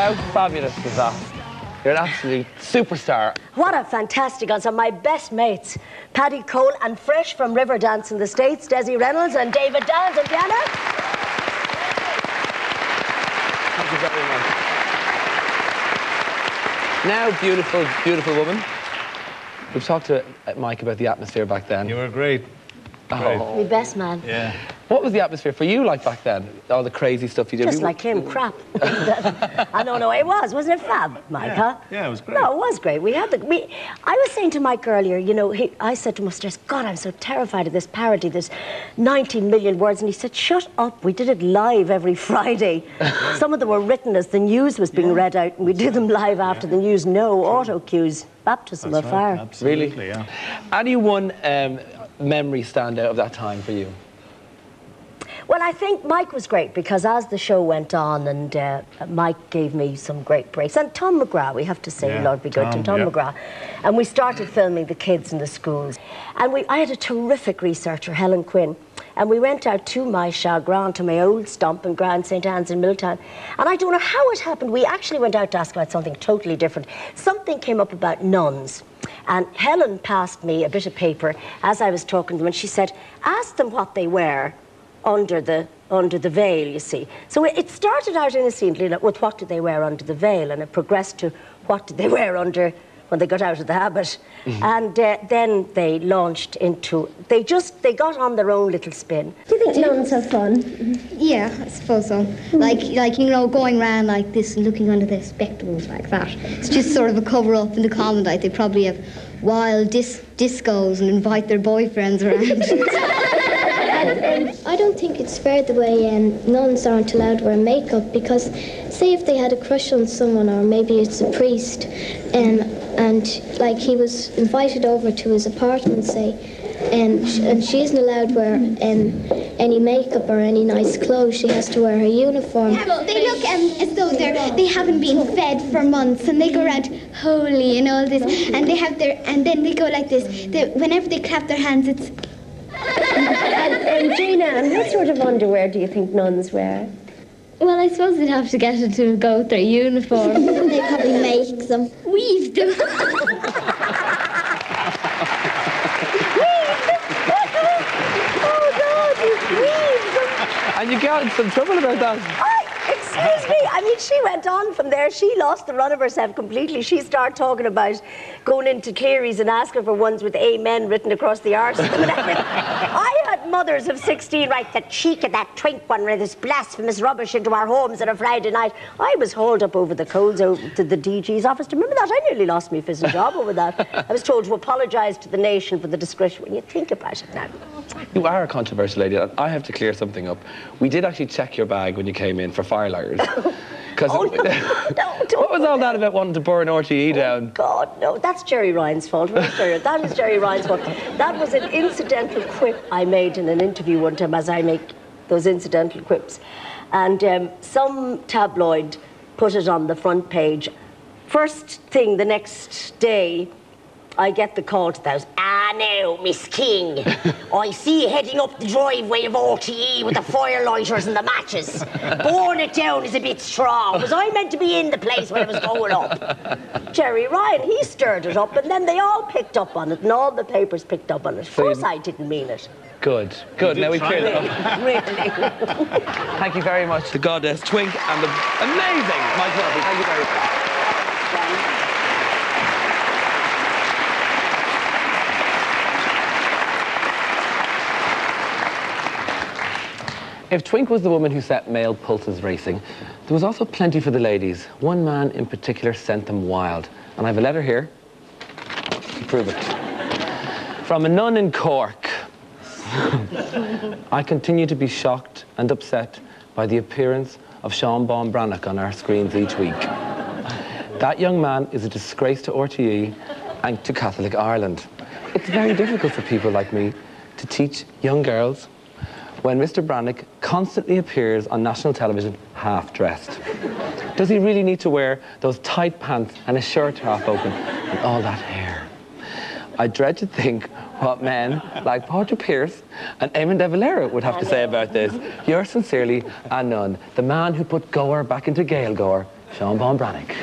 How fabulous was that? You're an absolute superstar. What a fantastic answer. My best mates, Paddy Cole and fresh from Riverdance in the States, Desi Reynolds and David Downs and piano. Thank you very much. Now, beautiful, beautiful woman. We've talked to Mike about the atmosphere back then. You were great. My best man. Yeah. What was the atmosphere for you like back then? All the crazy stuff you did? Just like him, crap. I don't know, it was. Wasn't it fab, Mike, huh? Yeah, it was great. No, it was great. I was saying to Mike earlier, you know, I said to him upstairs, God, I'm so terrified of this parody. There's 19 million words. And he said, shut up. We did it live every Friday. Some of them were written as the news was being read out, and we did them live after the news. No auto cues. Baptism of fire. Absolutely, really? Yeah. Any one memory stand out of that time for you? Well, I think Mike was great because as the show went on and Mike gave me some great breaks. And Tom McGrath, we have to say, Lord be good to Tom McGrath. And we started filming the kids in the schools. And I had a terrific researcher, Helen Quinn. And we went out to my chagrin, to my old stomping ground, St. Anne's in Milltown. And I don't know how it happened. We actually went out to ask about something totally different. Something came up about nuns. And Helen passed me a bit of paper as I was talking to them. And she said, ask them what they wear under the veil, you see. So it started out innocently with what did they wear under the veil, and it progressed to what did they wear under when they got out of the habit. And then they launched into, they got on their own little spin. Do you think nuns have fun? Yeah, I suppose so. Like you know, going around like this and looking under their spectacles like that. It's just sort of a cover-up in the convent. Like they probably have wild discos and invite their boyfriends around. I don't think it's fair the way nuns aren't allowed to wear makeup, because say if they had a crush on someone, or maybe it's a priest, and like he was invited over to his apartment, say, and she isn't allowed to wear any makeup or any nice clothes. She has to wear her uniform. Yeah, but they look as though they haven't been fed for months, and they go around holy and all this, and they have and then they go like this. Whenever they clap their hands, it's. And Gina, what sort of underwear do you think nuns wear? Well, I suppose they'd have to get it to go with their uniform. They probably make them. Weave them. Oh, God, you weave them. And you got in some trouble about that. Excuse me, I mean, she went on from there. She lost the run of herself completely. She started talking about going into Cleary's and asking for ones with amen written across the arse of them and everything. I had mothers of 16 write the cheek of that twink one with this blasphemous rubbish into our homes on a Friday night. I was hauled up over the coals to the DG's office. Do you remember that? I nearly lost my fizzing job over that. I was told to apologise to the nation for the disgrace. When you think about it now. You are a controversial lady. I have to clear something up. We did actually check your bag when you came in for fire lighters. Because what was all that about wanting to burn RTE down? God, no, that's Jerry Ryan's fault. That is Jerry Ryan's fault. That was an incidental quip I made in an interview one time, as I make those incidental quips. And some tabloid put it on the front page. First thing the next day, I get the call to the house. Ah, no, Miss King. I see you heading up the driveway of RTE with the firelighters and the matches. Burn it down is a bit strong. Was I meant to be in the place when it was going up? Jerry Ryan, he stirred it up, and then they all picked up on it, and all the papers picked up on it. Of course I didn't mean it. Good, good. Now we cleared it up. Really. Thank you very much, the goddess Twink and the amazing Mike Murphy. Thank you very much. If Twink was the woman who set male pulses racing, there was also plenty for the ladies. One man in particular sent them wild. And I have a letter here to prove it. From a nun in Cork. I continue to be shocked and upset by the appearance of Sean Baum Brannock on our screens each week. That young man is a disgrace to RTE and to Catholic Ireland. It's very difficult for people like me to teach young girls when Mr. Brannock constantly appears on national television half-dressed. Does he really need to wear those tight pants and a shirt half open and all that hair? I dread to think what men like Padraig Pearse and Eamon de Valera would have to say about this. Yours sincerely, a nun, the man who put Gower back into Gaeilgeoir, Sean Paul Brannick.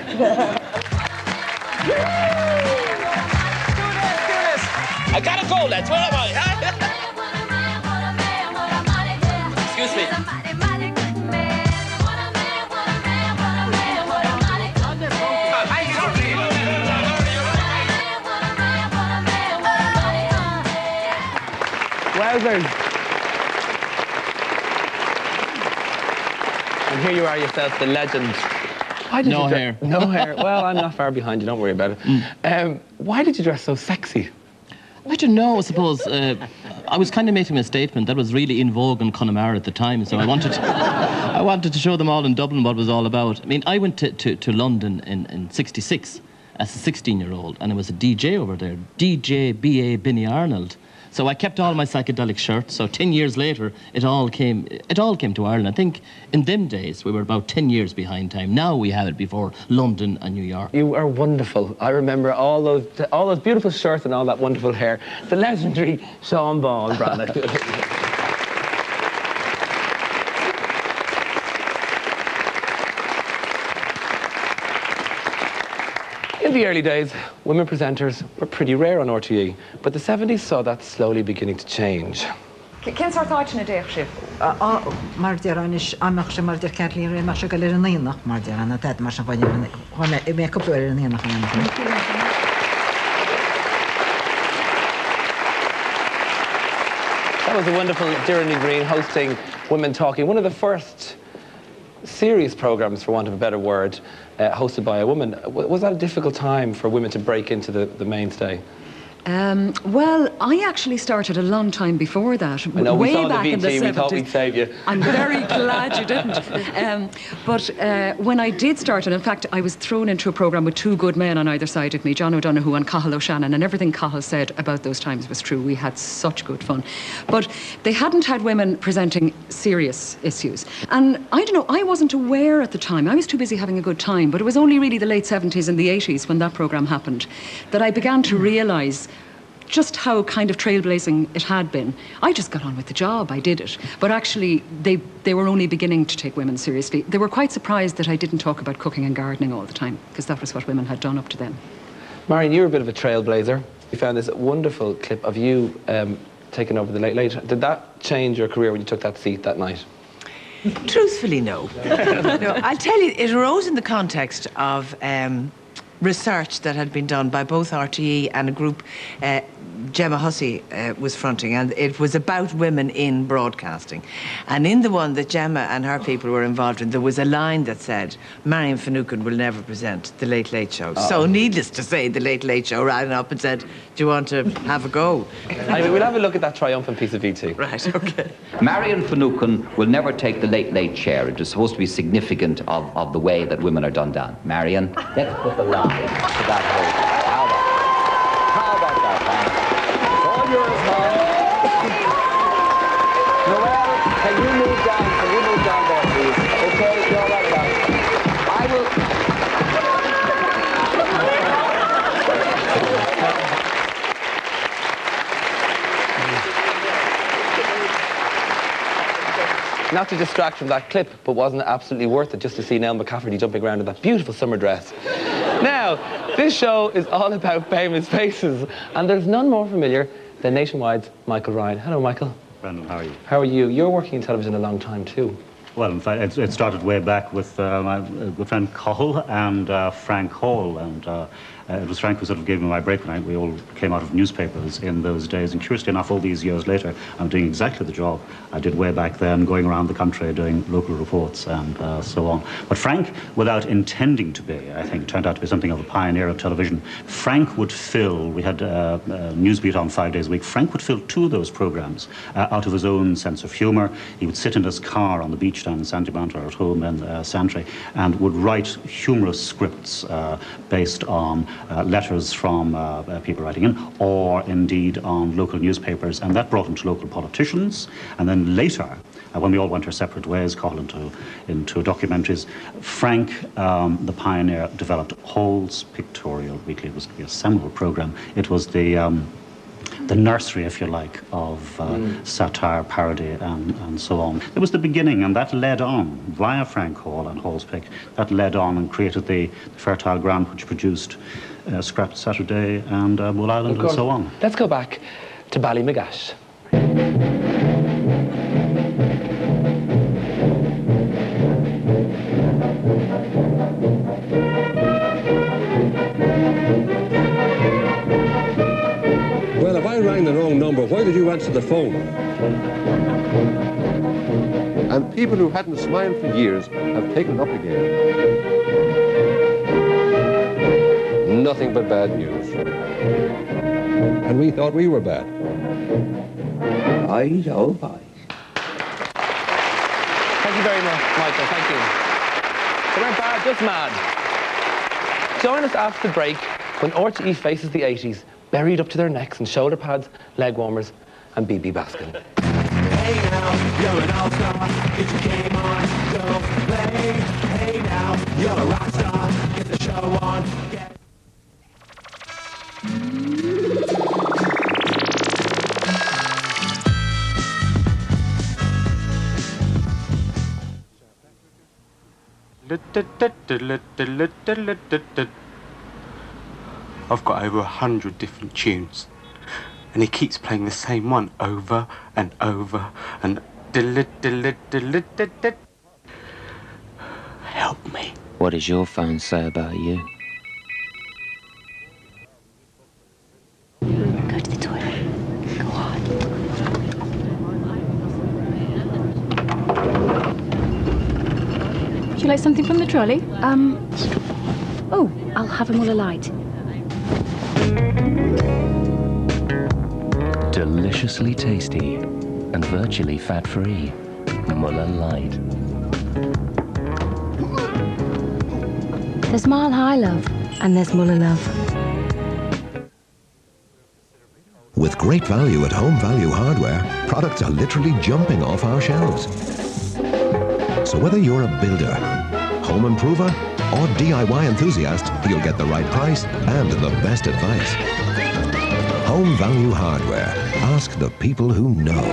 I gotta go, lads. Where am I? Excuse me. Wowzers. And here you are yourself, the legend. Why did No you hair. No hair. Well, I'm not far behind you, don't worry about it. Why did you dress so sexy? I don't know, I suppose. I was kind of making a statement that was really in vogue in Connemara at the time, so I wanted to show them all in Dublin what it was all about. I mean, I went to London in '66 as a 16-year-old, and I was a DJ over there, DJ B.A. Binny Arnold. So I kept all my psychedelic shirts. So 10 years later, it all came to Ireland. I think in them days we were about 10 years behind time. Now we have it before London and New York. You are wonderful. I remember all those beautiful shirts and all that wonderful hair. The legendary Sean Paul Brannick. In the early days, women presenters were pretty rare on RTE, but the 70s saw that slowly beginning to change. Cén sátáitna déag sib? Mar dearánis amach sem mar dear Kathleen ré mar se go léir an íonach mar dearna tead mar sem bhaine chuine I mé cupúir an íonach an. That was a wonderful Doireann Green hosting Women Talking, one of the first serious programmes, for want of a better word, hosted by a woman. Was that a difficult time for women to break into the mainstay? Well, I actually started a long time before that. I know, way we saw back the VT, in the 70s. We thought we'd save you. I'm very glad you didn't. But when I did start, and in fact, I was thrown into a programme with two good men on either side of me, John O'Donoghue and Cathal O'Shannon, and everything Cathal said about those times was true. We had such good fun. But they hadn't had women presenting serious issues. And I don't know, I wasn't aware at the time. I was too busy having a good time, but it was only really the late 70s and the 80s when that programme happened that I began to realise just how kind of trailblazing it had been. I just got on with the job, I did it. But actually, they were only beginning to take women seriously. They were quite surprised that I didn't talk about cooking and gardening all the time, because that was what women had done up to then. Marion, you were a bit of a trailblazer. We found this wonderful clip of you taking over the Late Late. Did that change your career when you took that seat that night? Truthfully, no. No, I'll tell you, it arose in the context of research that had been done by both RTE and a group Gemma Hussey was fronting, and it was about women in broadcasting. And in the one that Gemma and her people were involved in, there was a line that said, Marion Finucane will never present The Late Late Show. So needless to say, The Late Late Show ran up and said, do you want to have a go? Anyway, we'll have a look at that triumphant piece of VT. Right, okay. Marion Finucane will never take the Late Late chair. It is supposed to be significant of the way that women are done down. Marion, let's put the line to that whole. How about that, man? It's all yours, man. Noel, can you move down? Can you move down there, please? Okay, you're all right, man. I will. Not to distract from that clip, but wasn't it absolutely worth it just to see Nell McCafferty jumping around in that beautiful summer dress? Now, this show is all about famous faces, and there's none more familiar than Nationwide's Michael Ryan. Hello, Michael. Brendan, how are you? How are you? You're working in television a long time, too. Well, in fact, it started way back with my good friend Cathal and Frank Hall, and it was Frank who sort of gave me my break when we all came out of newspapers in those days. And curiously enough, all these years later, I'm doing exactly the job I did way back then, going around the country doing local reports and so on. But Frank, without intending to be, I think, turned out to be something of a pioneer of television. Frank would fill, we had Newsbeat on 5 days a week, Frank would fill 2 of those programs out of his own sense of humour. He would sit in his car on the beach down in Santibant or at home in Santry and would write humorous scripts based on letters from people writing in, or indeed on local newspapers, and that brought him to local politicians. And then later, when we all went our separate ways, Cathal into documentaries, Frank, the pioneer, developed Hall's Pictorial Weekly. It was a seminal program. It was the the nursery, if you like, of satire, parody, and so on. It was the beginning, and that led on, via Frank Hall and Hall's Pick, that led on and created the Fertile Ground, which produced Scrapped Saturday and Bull Island and so on. Let's go back to Ballymegash. Well, if I rang the wrong number, why did you answer the phone? And people who hadn't smiled for years have taken it up again. Nothing but bad news. And we thought we were bad. Eyes, oh, eyes. Thank you very much, Michael. Thank you. So we're bad, just mad. Join us after the break when RTE faces the 80s, buried up to their necks in shoulder pads, leg warmers, and BB Baskin. Hey now, you're an all-star. Get your game on, go play. Hey now, you're a rock star. Get the show on. I've got over 100 different tunes, and he keeps playing the same one over and over and help me. What does your phone say about you? Go to the toilet. Go on. Would you like something from the trolley? Oh, I'll have a Muller Light. Deliciously tasty and virtually fat-free. Muller Light. There's Mile High Love, and there's Muller Love. With great value at Home Value Hardware, products are literally jumping off our shelves. So whether you're a builder, home improver, or DIY enthusiast, you'll get the right price and the best advice. Home Value Hardware. Ask the people who know.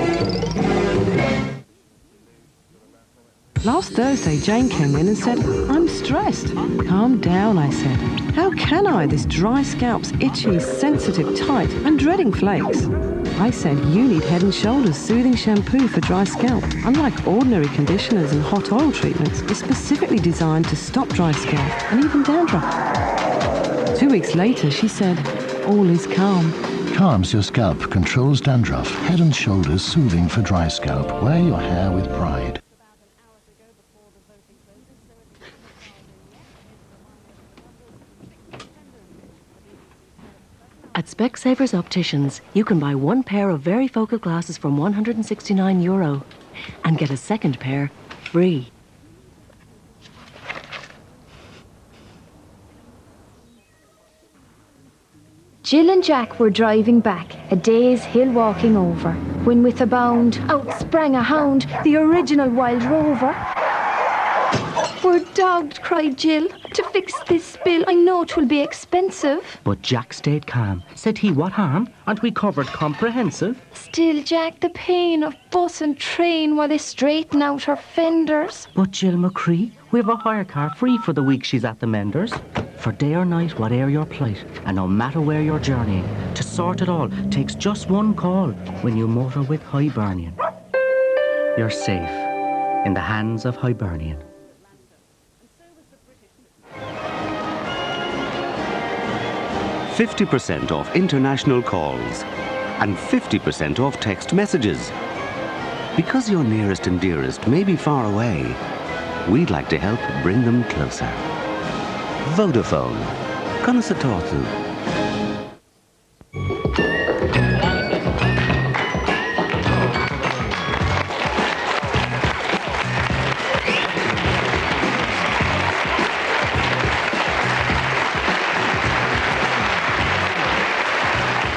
Last Thursday, Jane came in and said, I'm stressed. Calm down, I said. How can I? This dry scalp's itchy, sensitive, tight, and dreading flakes. I said, you need Head & Shoulders Soothing Shampoo for dry scalp. Unlike ordinary conditioners and hot oil treatments, it's specifically designed to stop dry scalp and even dandruff. 2 weeks later, she said, all is calm. Calms your scalp, controls dandruff. Head & Shoulders Soothing for dry scalp. Wear your hair with pride. At Specsavers Opticians, you can buy one pair of varifocal glasses from €169 and get a second pair free. Jill and Jack were driving back, a day's hill walking over, when with a bound, out sprang a hound, the original wild rover. We're dogged, cried Jill. To fix this spill, I know 'twill be expensive. But Jack stayed calm. Said he, what harm? Aren't we covered comprehensive? Still, Jack, the pain of bus and train while they straighten out her fenders. But Jill McCree, we've a hire car free for the week she's at the menders. For day or night, whate'er your plight, and no matter where you're journeying, to sort it all takes just one call when you motor with Hibernian. You're safe in the hands of Hibernian. 50% off international calls and 50% off text messages. Because your nearest and dearest may be far away, we'd like to help bring them closer. Vodafone. Conoce tortu.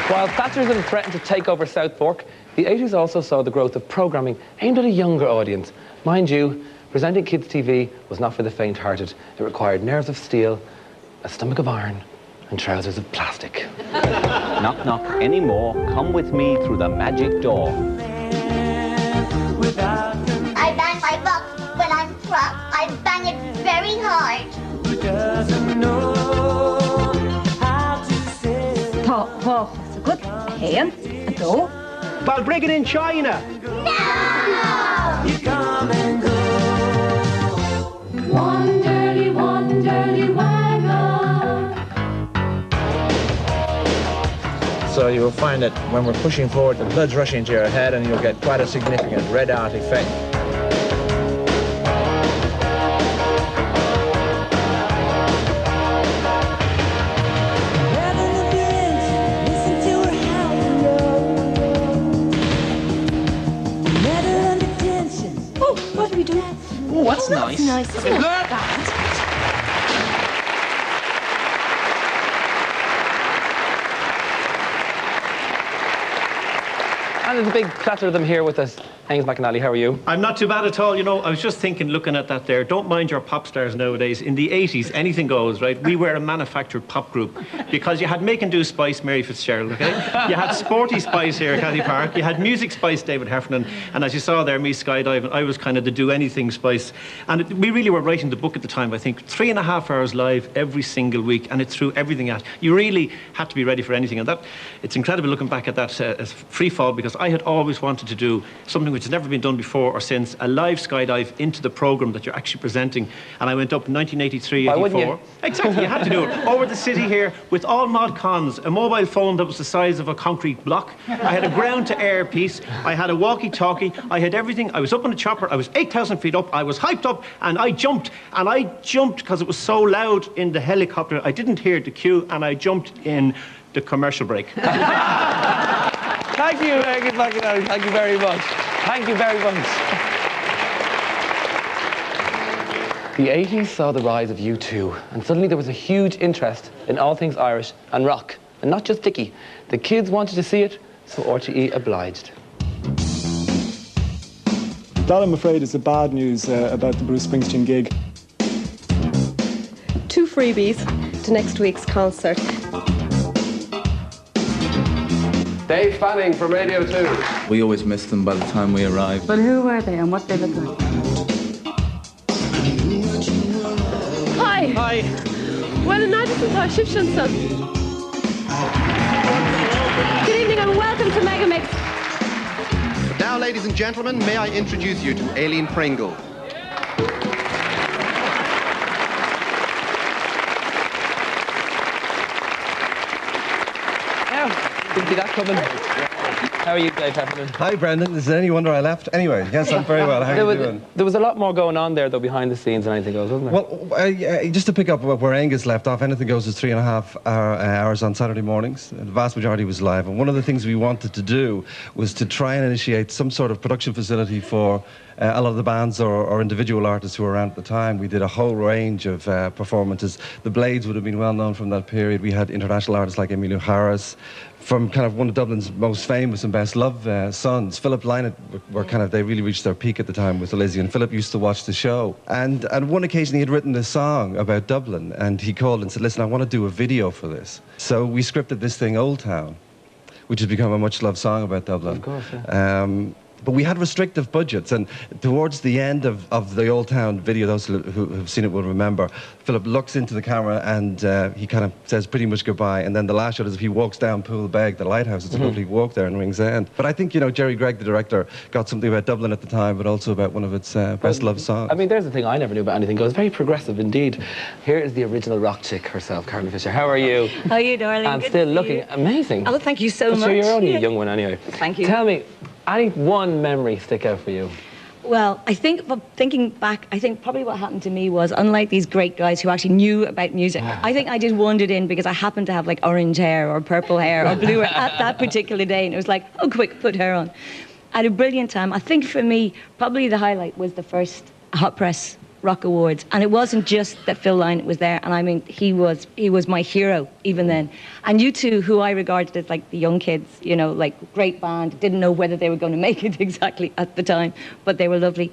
While Thatcherism threatened to take over South Fork, the 80s also saw the growth of programming aimed at a younger audience. Mind you, presenting kids' TV was not for the faint-hearted. It required nerves of steel, a stomach of iron, and trousers of plastic. Knock, knock anymore. Come with me through the magic door. I bang my box when I'm cross. I bang it very hard. Oh, so good. A hand, a go. Well, bring it in China. No! You come and go. Wonderly, wonderly wagon. So you will find that when we're pushing forward, the blood's rushing into your head and you'll get quite a significant red art effect. Oh, what are we doing? Oh, that's nice. Nice. Isn't it? And there's a big clatter of them here with us. Angus McAnally, how are you? I'm not too bad at all. You know, I was just thinking, looking at that there, don't mind your pop stars nowadays. In the 80s, anything goes, right? We were a manufactured pop group because you had Make and Do Spice, Mary Fitzgerald, okay? You had Sporty Spice here, Cathy Park. You had Music Spice, David Heffernan. And as you saw there, me skydiving, I was kind of the Do Anything Spice. And we really were writing the book at the time, I think. 3.5 hours live every single week, and it threw everything at. You really had to be ready for anything. And that, it's incredible looking back at that free fall, because I had always wanted to do something which has never been done before or since, a live skydive into the programme that you're actually presenting. And I went up in 1983, 84. Why wouldn't you? Exactly, you had to do it. Over the city here with all mod cons, a mobile phone that was the size of a concrete block. I had a ground-to-air piece. I had a walkie-talkie. I had everything. I was up on a chopper. I was 8,000 feet up. I was hyped up, and I jumped. And I jumped because it was so loud in the helicopter. I didn't hear the cue, and I jumped in the commercial break. Thank you, Angus McAnally. Thank you very much. Thank you very much. The 80s saw the rise of U2, and suddenly there was a huge interest in all things Irish and rock, and not just Dickie. The kids wanted to see it, so RTE obliged. That, I'm afraid, is the bad news about the Bruce Springsteen gig. 2 freebies to next week's concert. Dave Fanning from Radio 2. We always missed them by the time we arrived. But who were they and what they looked like? Hi. Hi. Well, Madison Shifshanson. Good evening and welcome to Megamix. Now, ladies and gentlemen, may I introduce you to Aileen Pringle. Didn't see that coming. How are you, Dave Heffernan? Hi, Brendan. Is it any wonder I left? Anyway, yes, I'm very well. How are you doing? There was a lot more going on there, though, behind the scenes than anything else, wasn't there? Well, just to pick up where Angus left off, Anything Goes is 3.5 hours on Saturday mornings. The vast majority was live. And one of the things we wanted to do was to try and initiate some sort of production facility for a lot of the bands or individual artists who were around at the time. We did a whole range of performances. The Blades would have been well known from that period. We had international artists like Emmylou Harris, from kind of one of Dublin's most famous and best loved sons. Philip Lynott were kind of, they really reached their peak at the time with Lizzie, and Philip used to watch the show. And on one occasion he had written this song about Dublin, and he called and said, listen, I want to do a video for this. So we scripted this thing, Old Town, which has become a much loved song about Dublin. Of course, yeah. But we had restrictive budgets, and towards the end of the Old Town video, those who have seen it will remember, Philip looks into the camera and he kind of says pretty much goodbye, and then the last shot is if he walks down Poolbeg, the lighthouse. It's a complete walk there in Rings End. But I think, you know, Jerry Gregg, the director, got something about Dublin at the time, but also about one of its best-loved songs. I mean, there's the thing I never knew about Anything Goes. Very progressive indeed. Here is the original rock chick herself, Carolyn Fisher. How are you? How are you, darling? And good still looking amazing. Oh, thank you so but much. Sure, you're only a young one anyway. Thank you. Tell me, any one memory stick out for you? Well, I think, thinking back, I think probably what happened to me was, unlike these great guys who actually knew about music, I think I just wandered in because I happened to have like orange hair or purple hair or blue hair at that particular day, and it was like, oh, quick, put hair on. I had a brilliant time. I think for me, probably the highlight was the first Hot Press Rock Awards, and it wasn't just that Phil Lynott was there, and I mean, he was my hero even then. And U2, who I regarded as like the young kids, you know, like great band, didn't know whether they were going to make it exactly at the time, but they were lovely.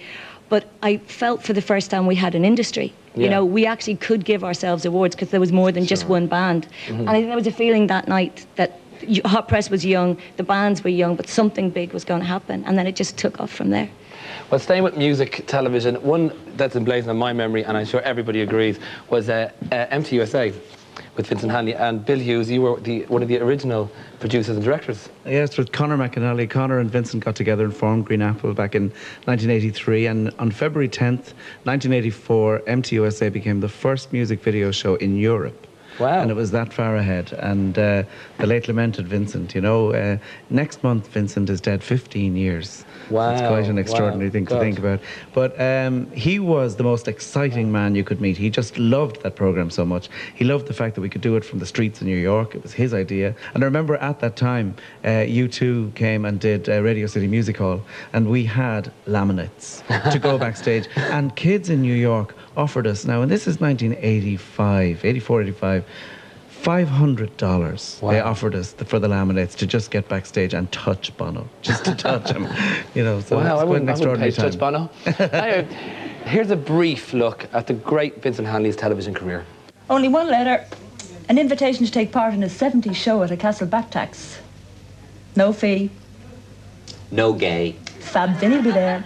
But I felt for the first time we had an industry. You know, we actually could give ourselves awards because there was more than just one band. And I think there was a feeling that night that Hot Press was young, the bands were young, but something big was going to happen. And then it just took off from there. Well, staying with music, television, one that's emblazoned in my memory, and I'm sure everybody agrees, was MTUSA with Vincent Hanley. And Bill Hughes, you were one of the original producers and directors. Yes, with Conor McAnally. Conor and Vincent got together and formed Green Apple back in 1983, and on February 10th, 1984, MTUSA became the first music video show in Europe. Wow. And it was that far ahead. And the late lamented Vincent, you know, next month Vincent is dead 15 years. Wow. It's quite an extraordinary thing to think about. But he was the most exciting man you could meet. He just loved that program so much. He loved the fact that we could do it from the streets of New York. It was his idea. And I remember at that time, U2 came and did Radio City Music Hall, and we had laminates to go backstage. And kids in New York offered us, now, and this is 1985, 84, 85, $500 they offered us for the laminates to just get backstage and touch Bono, just to touch him, you know. So wow, it's quite an extraordinary touch Bono. Anyway, here's a brief look at the great Vincent Hanley's television career. Only one letter, an invitation to take part in his 70th show at a Castle Backtax. No fee. No gay. Fab Vinny will be there.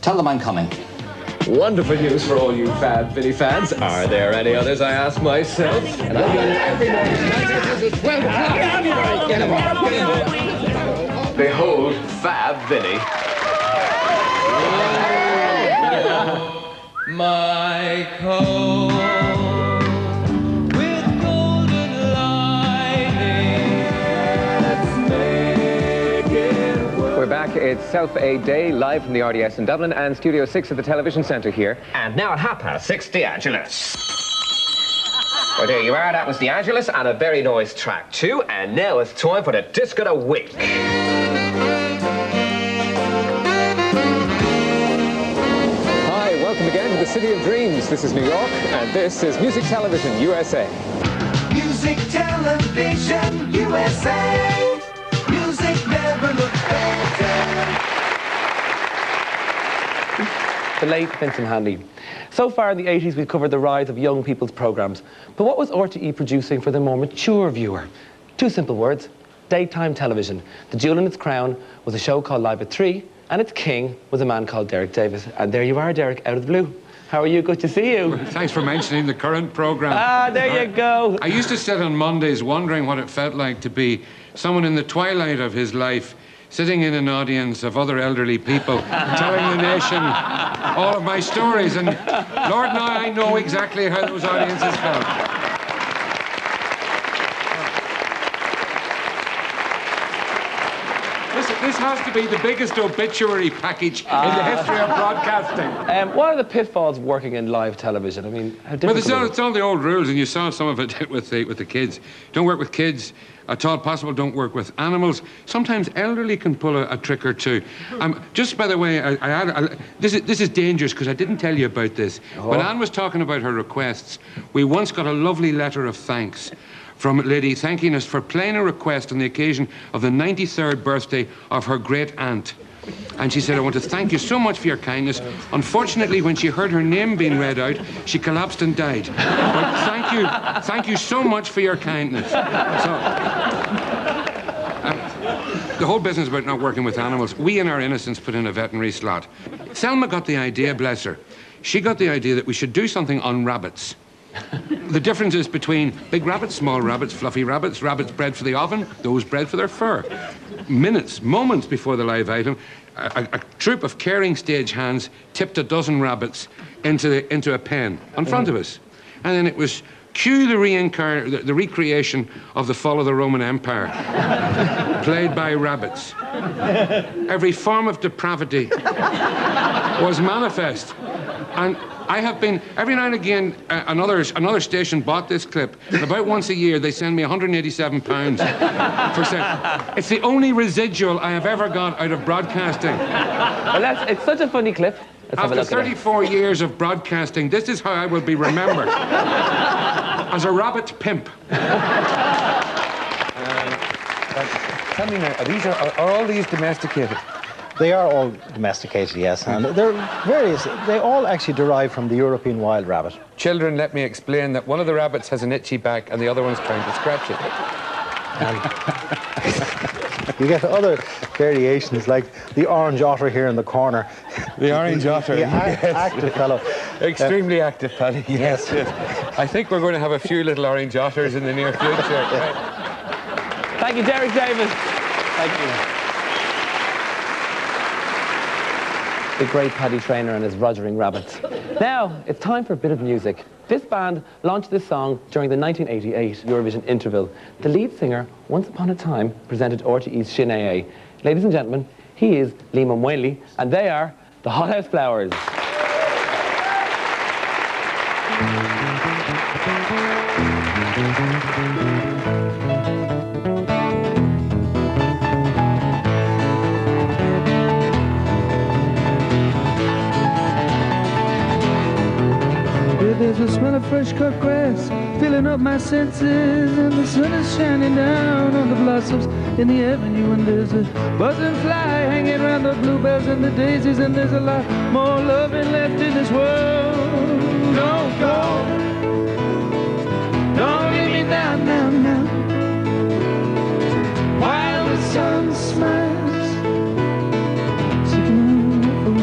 Tell them I'm coming. Wonderful news for all you Fab Vinny fans. Are there any others, I ask myself? And I'll be on every morning tonight at 12 o'clock. Get him on, get him on. Behold Fab Vinny. My coat with golden lining. Let's make it work. We're back. It's Self-Aid Day, live from the RDS in Dublin and Studio 6 at the Television Centre here. And now at 6:30, the Angelus. Well, there you are. That was the Angelus, and a very nice track too. And now it's time for the Disc of the Week. Hi, welcome again to the City of Dreams. This is New York, and this is Music Television USA. Music Television USA. Music never looked better. The late Vincent Hanley. So far in the 80s, we've covered the rise of young people's programmes. But what was RTE producing for the more mature viewer? Two simple words: daytime television. The jewel in its crown was a show called Live at 3, and its king was a man called Derek Davis. And there you are, Derek, out of the blue. How are you? Good to see you. Thanks for mentioning the current programme. Ah, there you go. I used to sit on Mondays wondering what it felt like to be someone in the twilight of his life, sitting in an audience of other elderly people, telling the nation all of my stories. And Lord, now I know exactly how those audiences felt. This has to be the biggest obituary package in the history of broadcasting. What are the pitfalls of working in live television? I mean, how difficult Well, it's all the old rules, and you saw some of it with the kids. Don't work with kids at all possible. Don't work with animals. Sometimes elderly can pull a trick or two. Just by the way, this is dangerous because I didn't tell you about this. When Anne was talking about her requests, we once got a lovely letter of thanks from a lady thanking us for playing a request on the occasion of the 93rd birthday of her great aunt. And she said, I want to thank you so much for your kindness. Unfortunately, when she heard her name being read out, she collapsed and died. But thank you so much for your kindness. So, the whole business about not working with animals, we in our innocence put in a veterinary slot. Selma got the idea, bless her. She got the idea that we should do something on rabbits. The differences between big rabbits, small rabbits, fluffy rabbits, rabbits bred for the oven, those bred for their fur. Minutes, moments before the live item, a troop of caring stage hands tipped a dozen rabbits into a pen in front of us. And then it was cue the recreation of the fall of the Roman Empire, played by rabbits. Every form of depravity was manifest. And I have been, every now and again, another station bought this clip, and about once a year they send me £187 for saying, it's the only residual I have ever got out of broadcasting. Well, it's such a funny clip. After 34 years of broadcasting, this is how I will be remembered. As a rabbit pimp. Tell me now, are all these domesticated? They are all domesticated, yes, and they're various. They all actually derive from the European wild rabbit. Children, let me explain that one of the rabbits has an itchy back and the other one's trying to scratch it. You get other variations, like the orange otter here in the corner. The orange otter, yes. Active fellow. Extremely active, Paddy. Yes. I think we're going to have a few little orange otters in the near future. Thank you, Derek Davis. Thank you. The great Paddy Traynor and his Rogering Rabbits. Now, it's time for a bit of music. This band launched this song during the 1988 Eurovision interval. The lead singer, once upon a time, presented RTE's Shin AA. Ladies and gentlemen, he is Lima Mweli, and they are the Hothouse Flowers. There's a smell of fresh cut grass filling up my senses, and the sun is shining down on the blossoms in the avenue, and there's a buzzing fly hanging around the bluebells and the daisies, and there's a lot more loving left in this world. Don't go, don't leave me down, now, now. While the sun smiles, sticking up for me.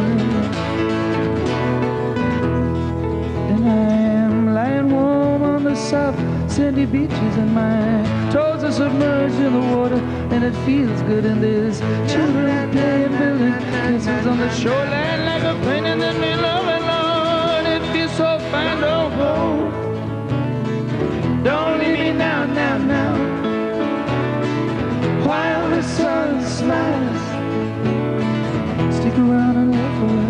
I am lying warm on the soft sandy beaches, and my toes are submerged in the water, and it feels good. And there's children playing, building castles on the shoreline, like a painting that me love, and Lord, it feels so fine. Don't go, don't leave me now, now, now. While the sun smiles, stick around and laugh away.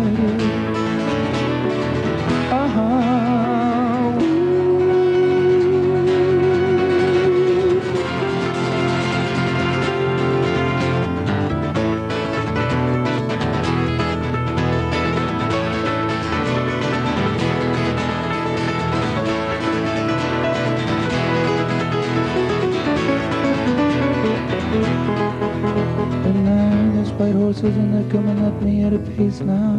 White horses, and they're coming at me at a pace now.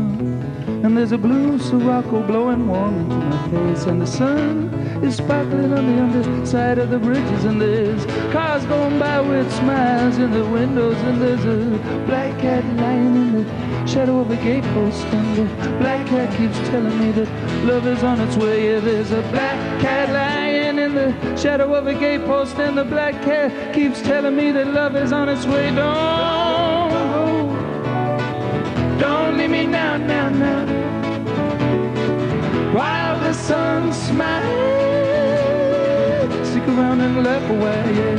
And there's a blue Sirocco blowing warm into my face, and the sun is sparkling on the underside of the bridges, and there's cars going by with smiles in the windows, and there's a black cat lying in the shadow of a gate post, and the black cat keeps telling me that love is on its way. Yeah, there's a black cat lying in the shadow of a gate post, and the black cat keeps telling me that love is on its way. Don't leave me now, now, now. While the sun smiles, stick around and laugh away, yeah.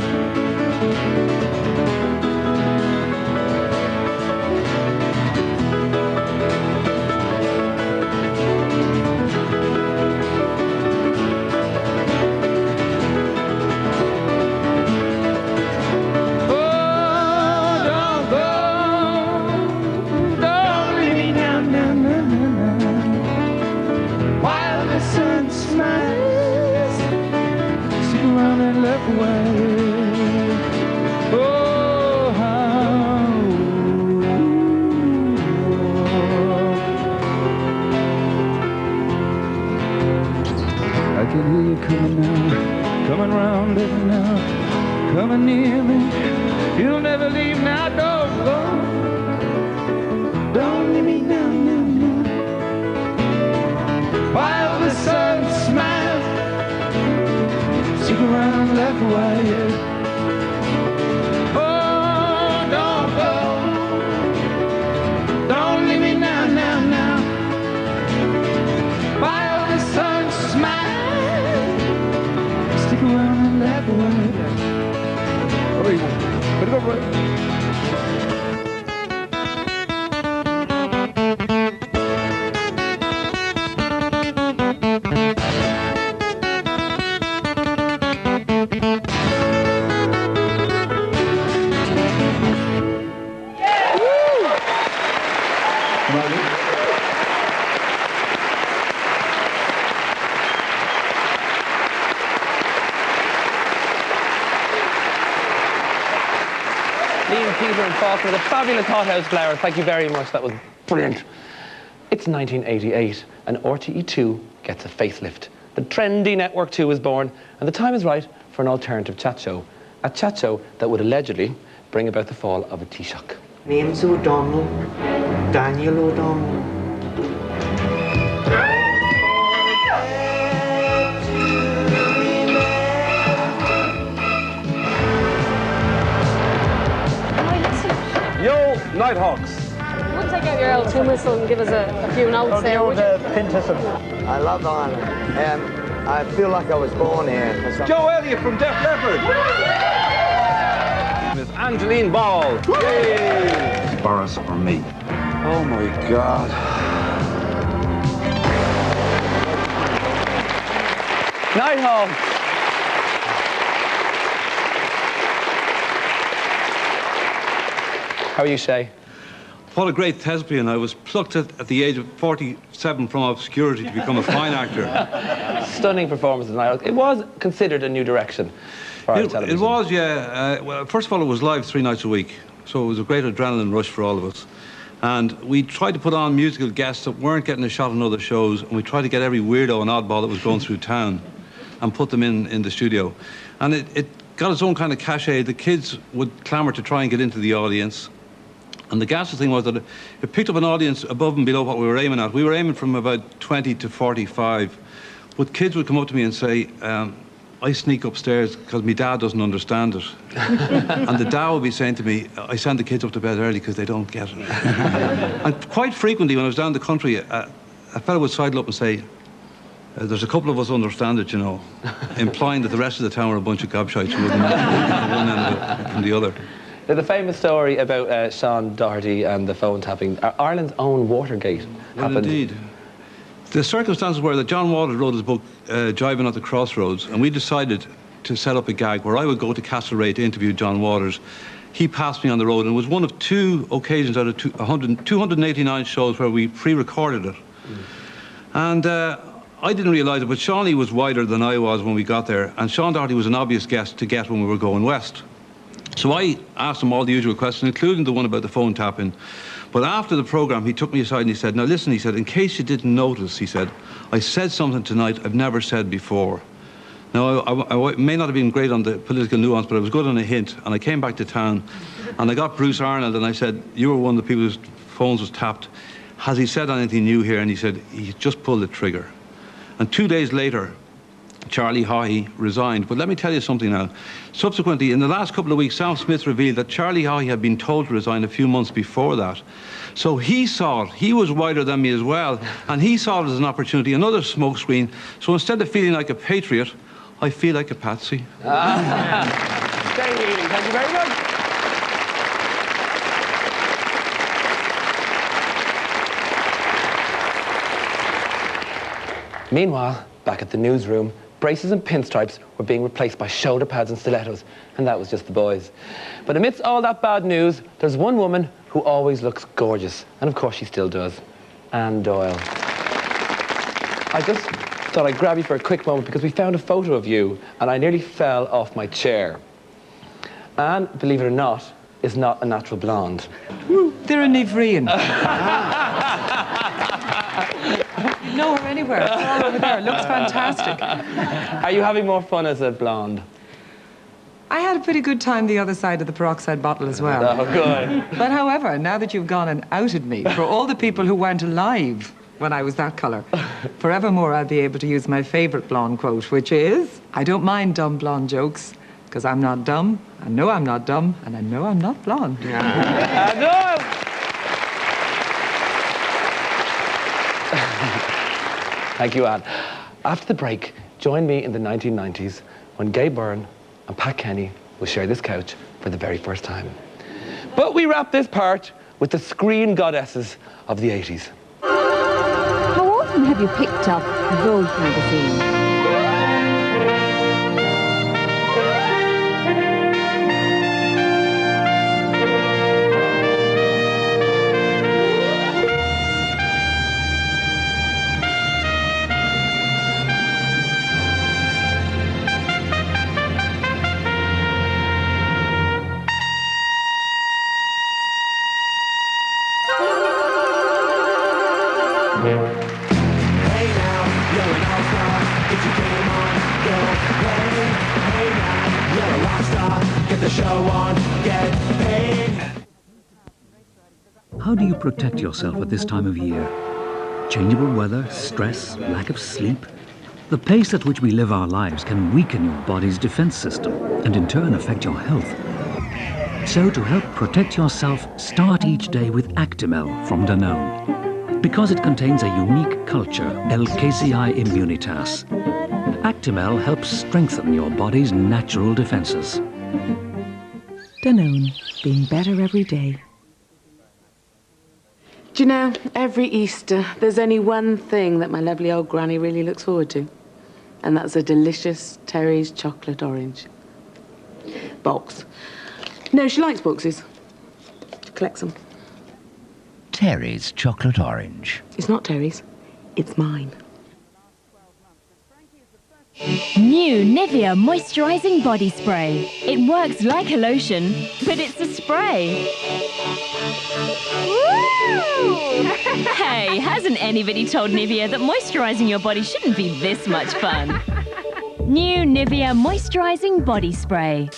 Coming round it now, coming near me. You'll never leave now, don't go. Don't leave me now, now, now. While the sun smiles, stick around and laugh away, yeah. Oh, don't go. Don't leave me now, now, now. While the sun smiles, stick around and laugh away. Hurry, better go, right. Peter and Faulkner, the fabulous hothouse flower. Thank you very much. That was brilliant. It's 1988, and RTE2 gets a facelift. The trendy Network 2 is born, and the time is right for an alternative chat show. A chat show that would allegedly bring about the fall of a Taoiseach. Name's O'Donnell, Daniel O'Donnell. Yo, Nighthawks. We'll take out your old tin whistle and give us a few notes there, would you? I love Ireland, and I feel like I was born here. Joe Elliott from Def Leppard. Miss Angeline Ball. Yay. Boris or me? Oh my God. Nighthawks. How are you, Shay? What a great thespian. I was plucked at the age of 47 from obscurity to become a fine actor. Stunning performance tonight. It was considered a new direction for our television. It was, yeah. Well, first of all, it was live 3 nights a week, so it was a great adrenaline rush for all of us. And we tried to put on musical guests that weren't getting a shot in other shows, and we tried to get every weirdo and oddball that was going through town and put them in the studio. And it got its own kind of cachet. The kids would clamour to try and get into the audience. And the ghastly thing was that it picked up an audience above and below what we were aiming at. We were aiming from about 20 to 45. But kids would come up to me and say, I sneak upstairs because my dad doesn't understand it. And the dad would be saying to me, I send the kids up to bed early because they don't get it. And quite frequently when I was down the country, a fellow would sidle up and say, there's a couple of us understand it, you know, implying that the rest of the town were a bunch of gobshites who wouldn't know one end of it from the other. Now, the famous story about Sean Doherty and the phone tapping, Ireland's own Watergate happened. Indeed. The circumstances were that John Waters wrote his book, Jiving at the Crossroads, and we decided to set up a gag where I would go to Castlereagh to interview John Waters. He passed me on the road, and it was one of 2 occasions out of 289 shows where we pre-recorded it. And I didn't realise it, but Shawnee was wider than I was when we got there, and Sean Doherty was an obvious guest to get when we were going west. So I asked him all the usual questions, including the one about the phone tapping. But after the programme, he took me aside and he said, now listen, he said, in case you didn't notice, he said, I said something tonight I've never said before. Now, I may not have been great on the political nuance, but I was good on a hint. And I came back to town, and I got Bruce Arnold, and I said, you were one of the people whose phones was tapped. Has he said anything new here? And he said, he just pulled the trigger. And 2 days later, Charlie Haughey resigned. But let me tell you something now. Subsequently, in the last couple of weeks, Sam Smith revealed that Charlie Haughey had been told to resign a few months before that. So he saw it. He was wider than me as well. And he saw it as an opportunity, another smokescreen. So instead of feeling like a patriot, I feel like a patsy. Stay reading. Thank you very much. Meanwhile, back at the newsroom, braces and pinstripes were being replaced by shoulder pads and stilettos, and that was just the boys. But amidst all that bad news, there's one woman who always looks gorgeous, and of course she still does, Anne Doyle. I just thought I'd grab you for a quick moment because we found a photo of you, and I nearly fell off my chair. Anne, believe it or not, is not a natural blonde. They're an Ivrian. No, her anywhere. It's all over there. It looks fantastic. Are you having more fun as a blonde? I had a pretty good time the other side of the peroxide bottle as well. Oh, good. But however, now that you've gone and outed me, for all the people who weren't alive when I was that colour, forevermore I'll be able to use my favourite blonde quote, which is, I don't mind dumb blonde jokes, because I'm not dumb, I know I'm not dumb, and I know I'm not blonde. Thank you, Anne. After the break, join me in the 1990s when Gay Byrne and Pat Kenny will share this couch for the very first time. But we wrap this part with the screen goddesses of the 80s. How often have you picked up Vogue magazine? You're a rock star. Get the show on. Get paid. How do you protect yourself at this time of year? Changeable weather, stress, lack of sleep. The pace at which we live our lives can weaken your body's defense system and in turn affect your health. So to help protect yourself, start each day with Actimel from Danone. Because it contains a unique culture, LKCI Immunitas. Actimel helps strengthen your body's natural defenses. Danone, being better every day. Do you know, every Easter, there's only one thing that my lovely old granny really looks forward to. And that's a delicious Terry's chocolate orange. Box. No, she likes boxes. She collects them. Terry's chocolate orange. It's not Terry's. It's mine. New Nivea Moisturising Body Spray. It works like a lotion, but it's a spray. Woo! Hey, hasn't anybody told Nivea that moisturising your body shouldn't be this much fun? New Nivea Moisturising Body Spray.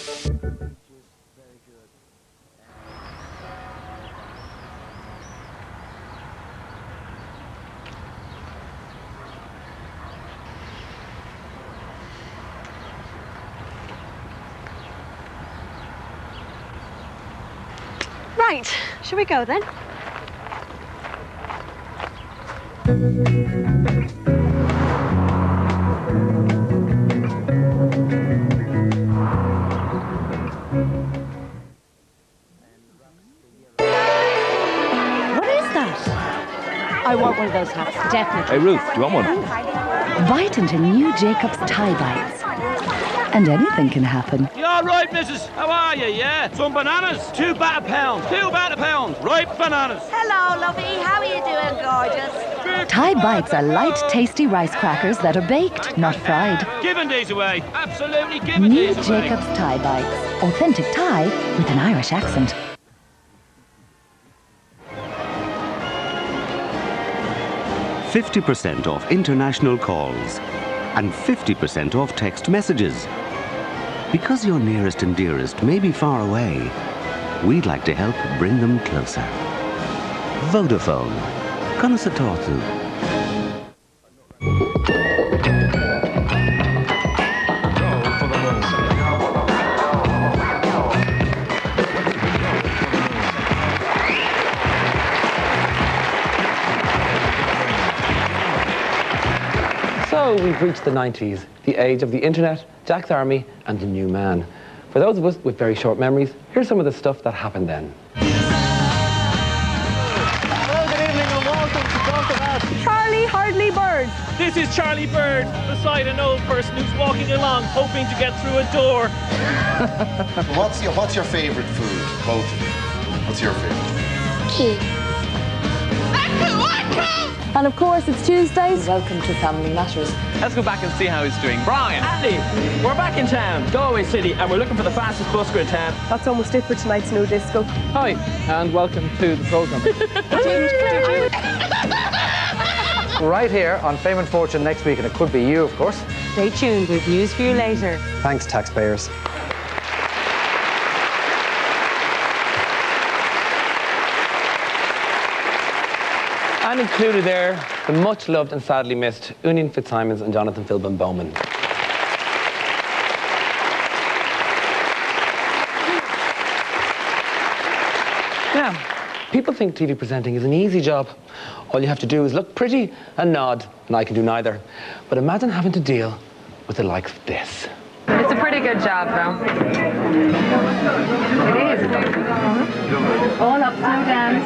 Right, shall we go then? What is that? I want one of those hats, definitely. Hey, Ruth, do you want one? Bite into new Jacob's Thai Bites. And anything can happen. You all right, missus? How are you, yeah? Some bananas? £2 a pound. £2 a pound. Ripe bananas. Hello, lovey. How are you doing, gorgeous? Thai Bites are light, tasty rice crackers that are baked, not fried. Giving these away. Absolutely giving New these away. Jacob's Thai Bites. Authentic Thai with an Irish accent. 50% off international calls and 50% off text messages. Because your nearest and dearest may be far away, we'd like to help bring them closer. Vodafone. Con sa tortu. So we've reached the 90s, the age of the internet, Jack's Army, and the new man. For those of us with very short memories, here's some of the stuff that happened then. Hello, good evening, and welcome to Talk About Charlie Hardley Bird. This is Charlie Bird beside an old person who's walking along, hoping to get through a door. What's your favourite food, both of you? What's your favourite? Cake. And of course, it's Tuesdays. Welcome to Family Matters. Let's go back and see how he's doing. Brian, Andy, we're back in town, Galway City, and we're looking for the fastest busker in town. That's almost it for tonight's new disco. Hi, and welcome to the programme. Right here on Fame and Fortune next week, and it could be you, of course. Stay tuned, we've news for you later. Thanks, taxpayers. And included there, the much loved and sadly missed Union Fitzsimons and Jonathan Philbin Bowman. Now, people think TV presenting is an easy job. All you have to do is look pretty and nod, and I can do neither. But imagine having to deal with the likes of this. It's a pretty good job, though. It is. All up, no down.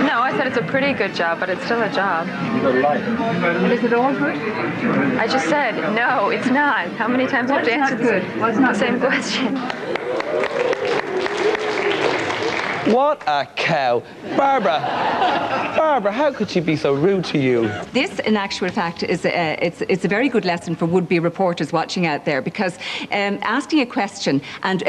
No, I said it's a pretty good job, but it's still a job. And is it all good? I just said, no, it's not. How many times have to answer the same question? What a cow. Barbara, how could she be so rude to you? This, in actual fact, is it's a very good lesson for would-be reporters watching out there, because asking a question and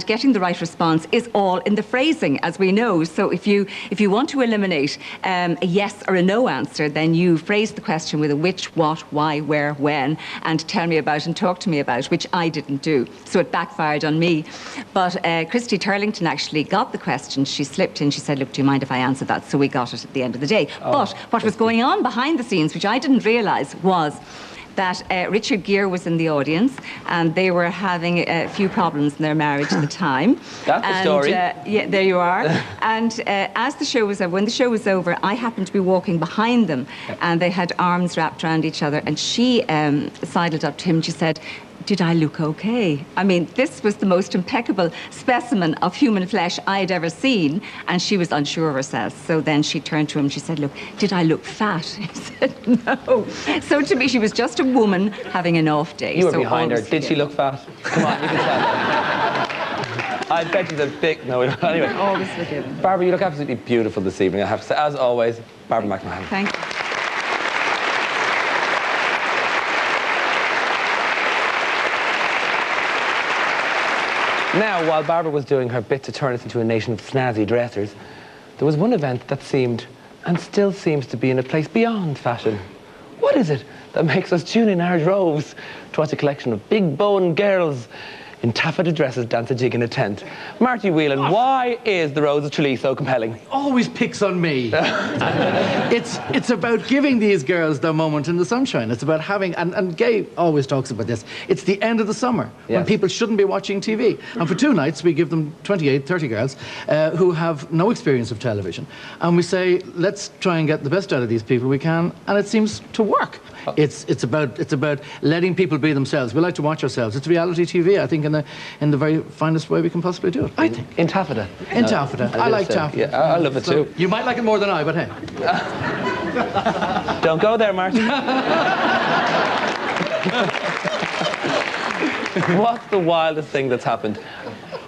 getting the right response is all in the phrasing, as we know. So if you want to eliminate a yes or a no answer, then you phrase the question with a which, what, why, where, when, and tell me about and talk to me about, which I didn't do. So it backfired on me. But Christy Turlington actually got the question. She slipped in. She said, look, do you mind if I answer that? So we got it at the end of the day. But what was going on behind the scenes, which I didn't realise, was that Richard Gere was in the audience, and they were having a few problems in their marriage at the time. That's the story. Yeah, there you are. And as the show was over, when the show was over, I happened to be walking behind them, and they had arms wrapped around each other, and she sidled up to him and she said, did I look okay? I mean, this was the most impeccable specimen of human flesh I had ever seen, and she was unsure of herself. So then she turned to him and she said, look, did I look fat? He said, no. So to me, she was just a woman having an off day. You were so behind her. Did she look fat? Come on, you can tell her. I bet she's a big... No, anyway. Always forgiven. Barbara, you look absolutely beautiful this evening, I have to say. As always, Barbara McMahon. Thank you. Now, while Barbara was doing her bit to turn us into a nation of snazzy dressers, there was one event that seemed, and still seems to be, in a place beyond fashion. What is it that makes us tune in our droves to watch a collection of big boned girls in taffeta dresses dance a jig in a tent? Marty Whelan, why is the Rose of Tralee so compelling? Always picks on me. It's about giving these girls their moment in the sunshine. It's about having, and Gay always talks about this, it's the end of the summer, when people shouldn't be watching TV. And for 2 nights, we give them 28, 30 girls who have no experience of television. And we say, let's try and get the best out of these people we can, and it seems to work. It's about letting people be themselves. We like to watch ourselves. It's reality TV, I think, in the very finest way we can possibly do it. I think. In taffeta? In taffeta. I like taffeta. Yeah, I love it too. You might like it more than I, but hey. Don't go there, Marty. What's the wildest thing that's happened?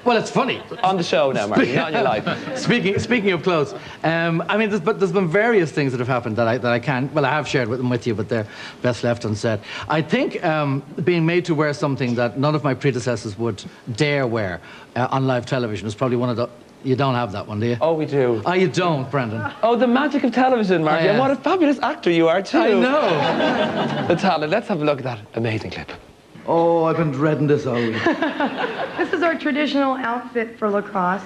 Well, it's funny. On the show now, Marty, not in your life. Speaking of clothes, I mean, there's been various things that have happened that I can't, well, I have shared them with you, but they're best left unsaid. I think being made to wear something that none of my predecessors would dare wear on live television is probably one of the... You don't have that one, do you? Oh, we do. Oh, you don't, Brendan. Oh, the magic of television, Marty. And what a fabulous actor you are, too. I know. The talent. Let's have a look at that amazing clip. Oh, I've been dreading this all week. This is our traditional outfit for lacrosse.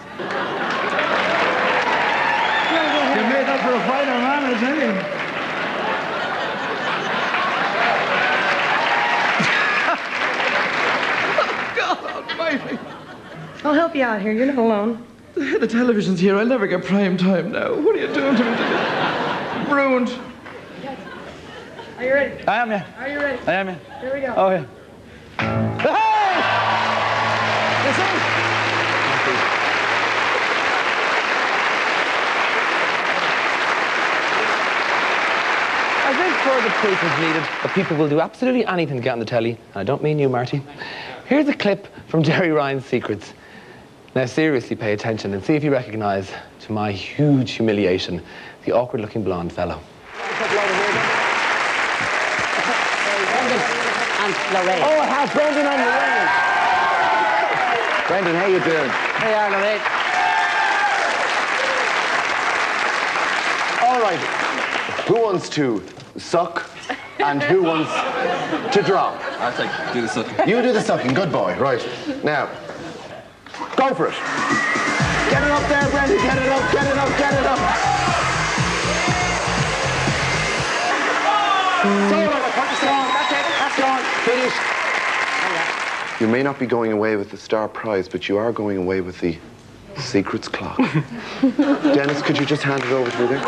You made up for a fighter man, isn't it? God almighty. I'll help you out here. You're not alone. The television's here. I'll never get prime time now. What are you doing to me today? Ruined. Are you ready? I am, yeah. Are you ready? I am, yeah. Here we go. Oh, yeah. I think further proof is needed that people will do absolutely anything to get on the telly, and I don't mean you, Marty. Here's a clip from Jerry Ryan's Secrets. Now, seriously, pay attention and see if you recognise, to my huge humiliation, the awkward-looking blonde fellow. And Lorraine. Oh, I have Brendan and Lorraine. Brendan, how you doing? Hey, Lorraine. All right. Who wants to suck and who wants to drop? I'll do the sucking. You do the sucking. Good boy. Right. Now, go for it. Get it up there, Brendan. Get it up, get it up, get it up. That's gone. Finished. You may not be going away with the star prize, but you are going away with the Secrets clock. Dennis, could you just hand it over to me there?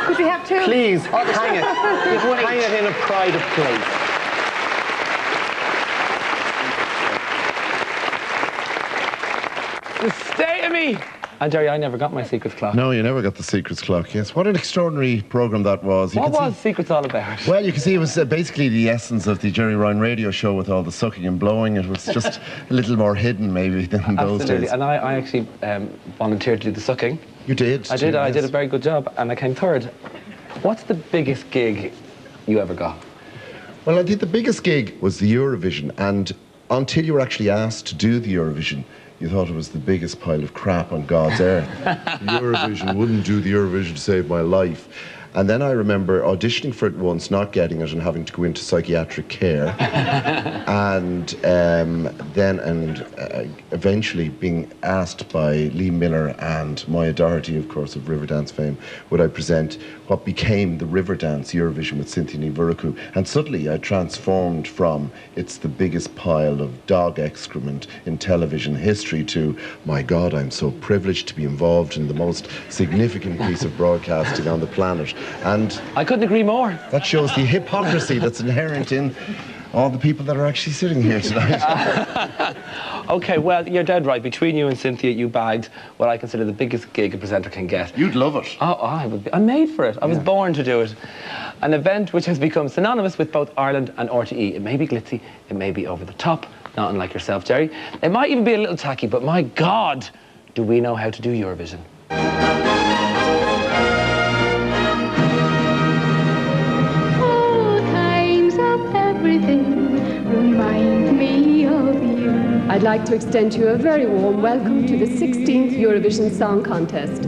Could we have two? Please, hang it. Hang it in a private place. The state of me! And Jerry, I never got my Secrets clock. No, you never got the Secrets clock, yes. What an extraordinary programme that was. What was Secrets all about? Well, you can see it was basically the essence of the Jerry Ryan radio show with all the sucking and blowing. It was just a little more hidden, maybe, than those days. And I actually volunteered to do the sucking. You did? I did. I did a very good job, and I came third. What's the biggest gig you ever got? Well, I think the biggest gig was the Eurovision, and until you were actually asked to do the Eurovision, you thought it was the biggest pile of crap on God's earth. Eurovision, wouldn't do the Eurovision to save my life. And then I remember auditioning for it once, not getting it, and having to go into psychiatric care. And eventually being asked by Lee Miller and Maya Doherty, of course, of Riverdance fame, would I present what became the Riverdance Eurovision with Cynthia Nivuruku. And suddenly I transformed from it's the biggest pile of dog excrement in television history to, my God, I'm so privileged to be involved in the most significant piece of broadcasting on the planet. And I couldn't agree more. That shows the hypocrisy that's inherent in all the people that are actually sitting here tonight. Okay, well, you're dead right. Between you and Cynthia, you bagged what I consider the biggest gig a presenter can get. You'd love it. Oh, I would be. I'm made for it. I was born to do it. An event which has become synonymous with both Ireland and RTE. It may be glitzy, it may be over the top, not unlike yourself, Jerry. It might even be a little tacky, but my God, do we know how to do Eurovision. Remind me of you. I'd like to extend to you a very warm welcome to the 16th Eurovision Song Contest.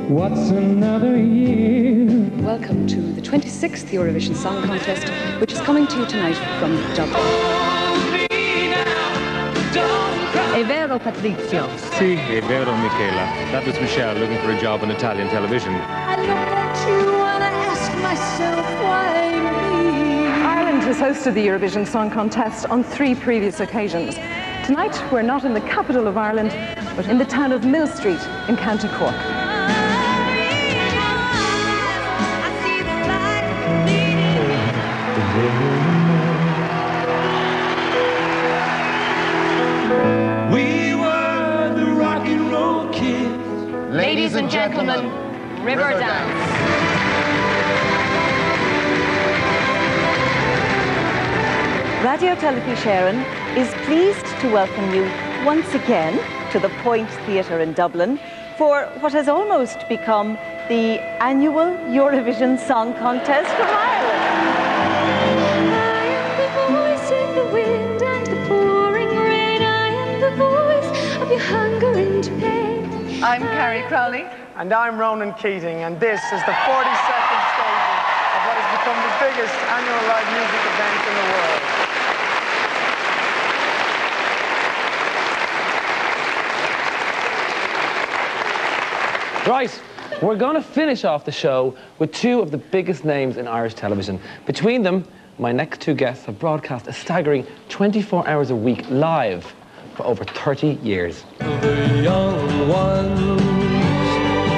What's another year? Welcome to the 26th Eurovision Song Contest, which is coming to you tonight from Dublin. È vero, Patrizio? Sì, è vero, Michela. That was Michelle looking for a job on Italian television. I look at you and I ask myself why me? Ireland has hosted the Eurovision Song Contest on 3 previous occasions. Tonight, we're not in the capital of Ireland, but in the town of Mill Street in County Cork. We were the rock and roll kids. Ladies and gentlemen, Riverdance. Radio Telefi Sharon is pleased to welcome you once again to the Point Theatre in Dublin for what has almost become the annual Eurovision Song Contest from Ireland. I am the voice in the wind and the pouring rain. I am the voice of your hunger and pain. I'm Carrie Crowley. And I'm Ronan Keating, and this is the 42nd staging of what has become the biggest annual live music event in the world. Right, we're going to finish off the show with 2 of the biggest names in Irish television. Between them, my next 2 guests have broadcast a staggering 24 hours a week live for over 30 years. The young ones,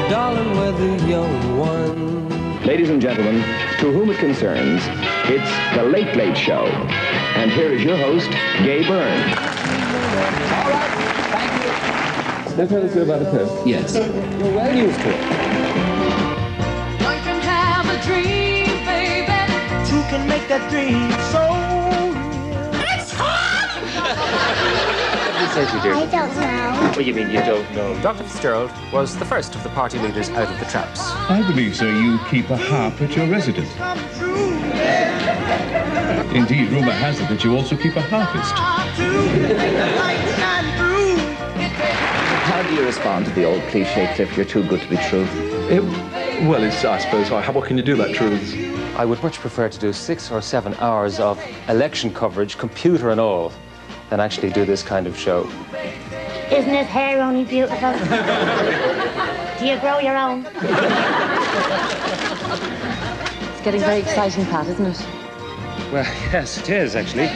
darling, we're the young ones. Ladies and gentlemen, to whom it concerns, it's The Late Late Show. And here is your host, Gay Byrne. All right, thank you. Let's tell us about the test. Yes. You're well used to it. One can have a dream, baby. 2 can make that dream so real. It's hot! I don't know. What do you mean you don't know? Dr. Fitzgerald was the first of the party leaders out of the traps. I believe, sir, you keep a harp at your residence. Indeed, rumour has it that you also keep a harpist. How do you respond to the old cliché, Cliff, you're too good to be true? Well, it's, I suppose, what can you do about truths? I would much prefer to do 6 or 7 hours of election coverage, computer and all, than actually do this kind of show. Isn't his hair only beautiful? Do you grow your own? It's getting very exciting, Pat, isn't it? Well, yes, it is, actually.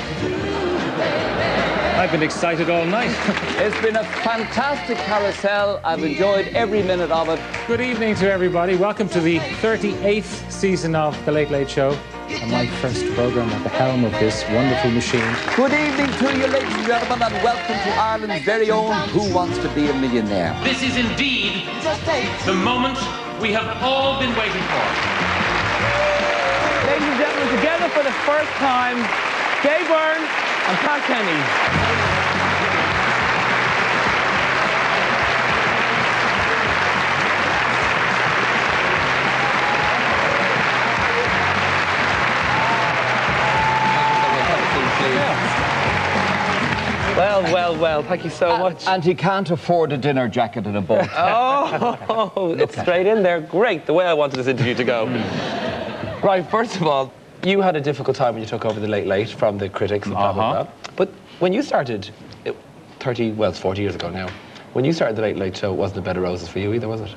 I've been excited all night. It's been a fantastic carousel. I've enjoyed every minute of it. Good evening to everybody. Welcome to the 38th season of The Late Late Show. and my first program at the helm of this wonderful machine. Good evening to you, ladies and gentlemen, and welcome to Ireland's very own Who Wants to Be a Millionaire? This is indeed the moment we have all been waiting for. Ladies and gentlemen, together for the first time, Gay Byrne and Pat Kenny. Well, thank you so much. And he can't afford a dinner jacket and a boat. Oh, it's straight in there. Great, the way I wanted this interview to go. Right, first of all, you had a difficult time when you took over the Late Late from the critics and blah, blah, blah. But when you started, it's 40 years ago now, when you started the Late Late Show, it wasn't a bed of roses for you either, was it?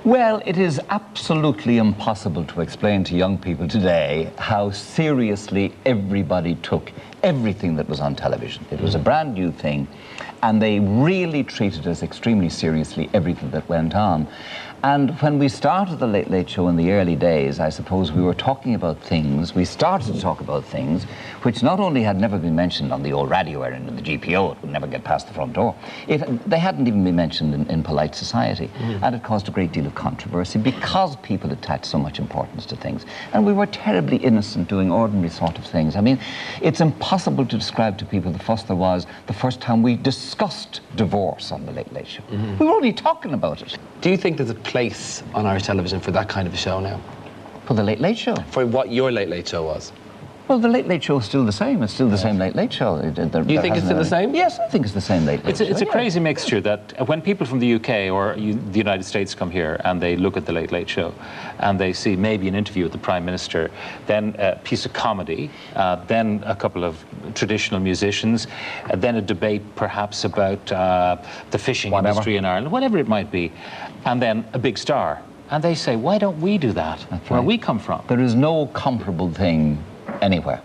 Well, it is absolutely impossible to explain to young people today how seriously everybody took everything that was on television. It was a brand new thing, and they really treated us extremely seriously, everything that went on. And when we started the Late Late Show in the early days, I suppose we were talking about things, we started to talk about things which not only had never been mentioned on the old radio era in the GPO, it would never get past the front door, they hadn't even been mentioned in polite society. And it caused a great deal of controversy because people attached so much importance to things. And we were terribly innocent doing ordinary sort of things. I mean, it's impossible to describe to people the fuss there was the first time we discussed divorce on the Late Late Show. We were only talking about it. Do you think there's a place on Irish television for that kind of a show now? For the Late Late Show? For what your Late Late Show was? Well, the Late Late Show is still the same. It's still the same Late Late Show. Do you think it's still the same? Yes, I think it's the same Late Late Show. It's a crazy mixture that when people from the UK or the United States come here and they look at the Late Late Show and they see maybe an interview with the Prime Minister, then a piece of comedy, then a couple of traditional musicians, then a debate perhaps about the fishing industry in Ireland, whatever it might be, and then a big star. And they say, why don't we do that where we come from? There is no comparable thing anywhere.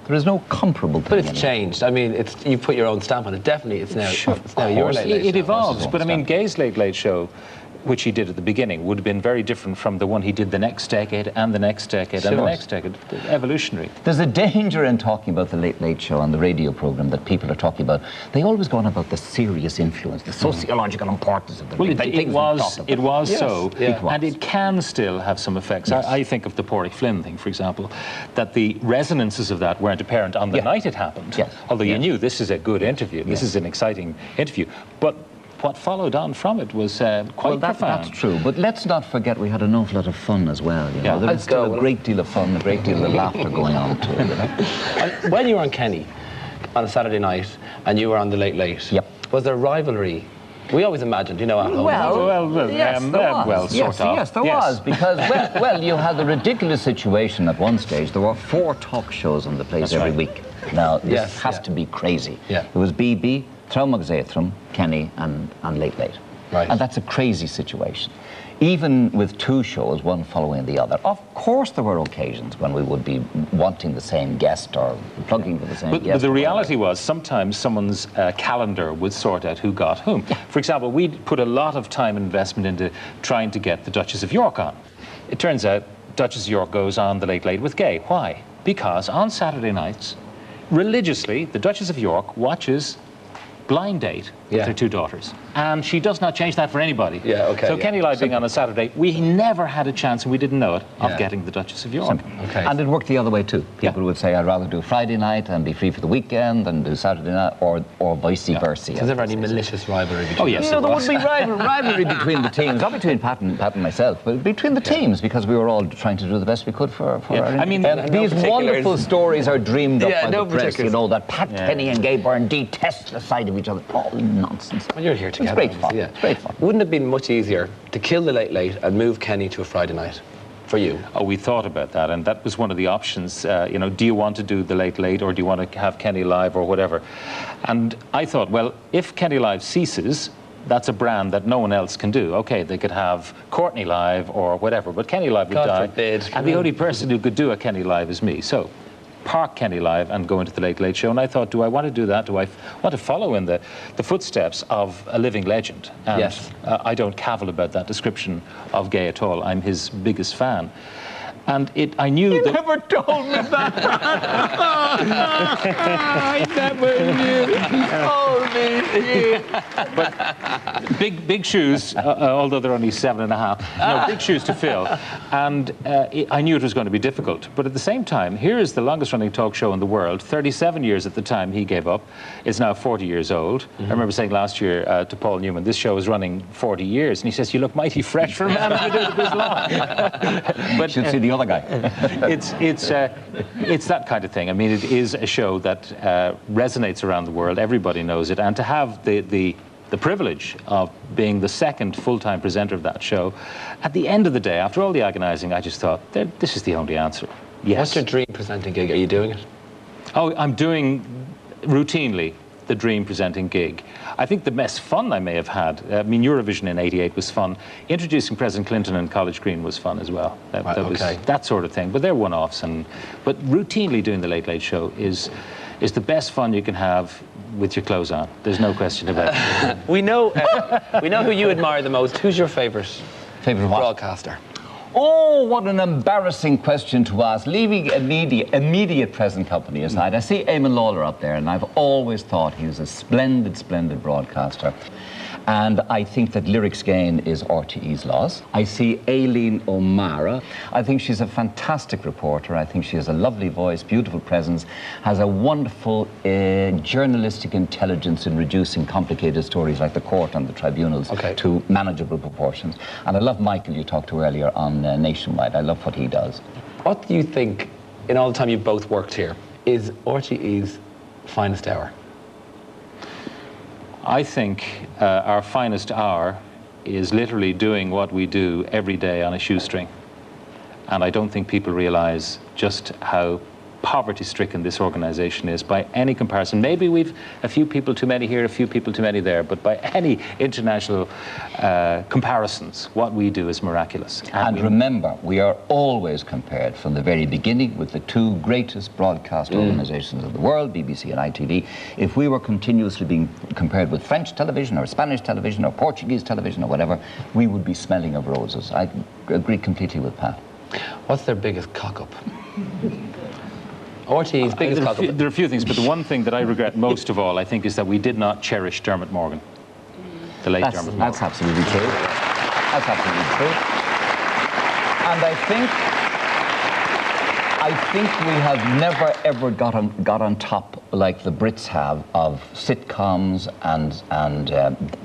There is no comparable thing. But it's changed. I mean, you put your own stamp on it. Definitely, it's now your Late Late Show. It evolves. But I mean, Gay's Late Late Show, which he did at the beginning, would have been very different from the one he did the next decade and the next decade and the next decade. Evolutionary. There's a danger in talking about the Late Late Show on the radio program that people are talking about. They always go on about the serious influence, the sociological importance of the Well, it was so, and it can still have some effects. Yes. I think of the Pádraig Flynn thing, for example, that the resonances of that weren't apparent on the night it happened. Yes. Although you knew this is a good interview, this is an exciting interview. But what followed on from it was quite profound. That's true, but let's not forget we had an awful lot of fun as well. You know? There was still a great deal of fun, a great deal of laughter going on too. You know? When you were on Kenny on a Saturday night and you were on the Late Late, was there rivalry? We always imagined, you know, at home. Yes, there was, because, well, you had the ridiculous situation at one stage. There were 4 talk shows on the place every week. Now, this has to be crazy. It was BB, Traumag Zethram, Kenny, and Late Late. Right. And that's a crazy situation. Even with 2 shows, one following the other. Of course there were occasions when we would be wanting the same guest or plugging for the same guest. But the reality was sometimes someone's calendar would sort out who got whom. For example, we put a lot of time and investment into trying to get the Duchess of York on. It turns out Duchess of York goes on the Late Late with Gay. Why? Because on Saturday nights, religiously, the Duchess of York watches Blind Date with her 2 daughters. And she does not change that for anybody. So Kenny Live being on a Saturday, we never had a chance, and we didn't know it, of getting the Duchess of York. And it worked the other way too. People would say, I'd rather do Friday night and be free for the weekend than do Saturday night, or vice versa. Was there ever any malicious rivalry between yes, there would be rivalry between the teams, not between Pat and myself, but between the teams, because we were all trying to do the best we could for our I mean, these wonderful stories are dreamed up by the press, you know, that Pat Kenny and Gay Byrne detest the sight of each other. All nonsense. Well, you're here together. It's great fun. It's great fun. Wouldn't it have been much easier to kill the Late Late and move Kenny to a Friday night for you? Oh, we thought about that, and that was one of the options. You know, do you want to do the Late Late, or do you want to have Kenny Live, or whatever? And I thought, well, if Kenny Live ceases, that's a brand that no one else can do. Okay, they could have Courtney Live or whatever, but Kenny Live would die. Forbid. And the only person who could do a Kenny Live is me. So park Kenny Live and go into the Late Late Show. And I thought, do I want to do that? Do I want to follow in the footsteps of a living legend? And I don't cavil about that description of Gay at all. I'm his biggest fan. And I knew You that... never told me that. I never knew. Holy shit. But big shoes, although they're only 7.5. No, big shoes to fill. And I knew it was going to be difficult. But at the same time, here is the longest running talk show in the world. 37 years at the time he gave up. It's now 40 years old. I remember saying last year to Paul Newman, this show is running 40 years. And he says, you look mighty fresh for a man who's been doing it this long. But you should see the other guy. It's that kind of thing. I mean, it is a show that resonates around the world. Everybody knows it. And to have the privilege of being the second full-time presenter of that show, at the end of the day, after all the agonizing, I just thought, this is the only answer. Yes. What's your dream presenting gig? Are you doing it? Oh, I'm doing routinely the dream presenting gig. I think the best fun I may have had, I mean, Eurovision in '88 was fun. Introducing President Clinton in College Green was fun as well. That was that sort of thing. But they're one-offs. But routinely doing the Late Late Show is the best fun you can have with your clothes on. There's no question about it. We know who you admire the most. Who's your favourite broadcaster? Oh, what an embarrassing question to ask. Leaving immediate present company aside, I see Eamon Lawler up there, and I've always thought he was a splendid, splendid broadcaster. And I think that Lyrics Gain is RTE's loss. I see Aileen O'Mara. I think she's a fantastic reporter. I think she has a lovely voice, beautiful presence, has a wonderful journalistic intelligence in reducing complicated stories like the court and the tribunals to manageable proportions. And I love Michael, you talked to earlier on Nationwide. I love what he does. What do you think, in all the time you've both worked here, is RTE's finest hour? I think our finest hour is literally doing what we do every day on a shoestring. And I don't think people realize just how poverty-stricken this organization is by any comparison. Maybe we've a few people too many here, a few people too many there, but by any international comparisons, what we do is miraculous. And remember, we are always compared from the very beginning with the two greatest broadcast organizations of the world, BBC and ITV. If we were continuously being compared with French television or Spanish television or Portuguese television or whatever, we would be smelling of roses. I agree completely with Pat. What's their biggest cock-up? RTE's biggest cock-up. There are a few things, but the one thing that I regret most of all, I think, is that we did not cherish Dermot Morgan, the late Dermot Morgan. That's absolutely true. That's absolutely true. And I think we have never ever got on top like the Brits have of sitcoms and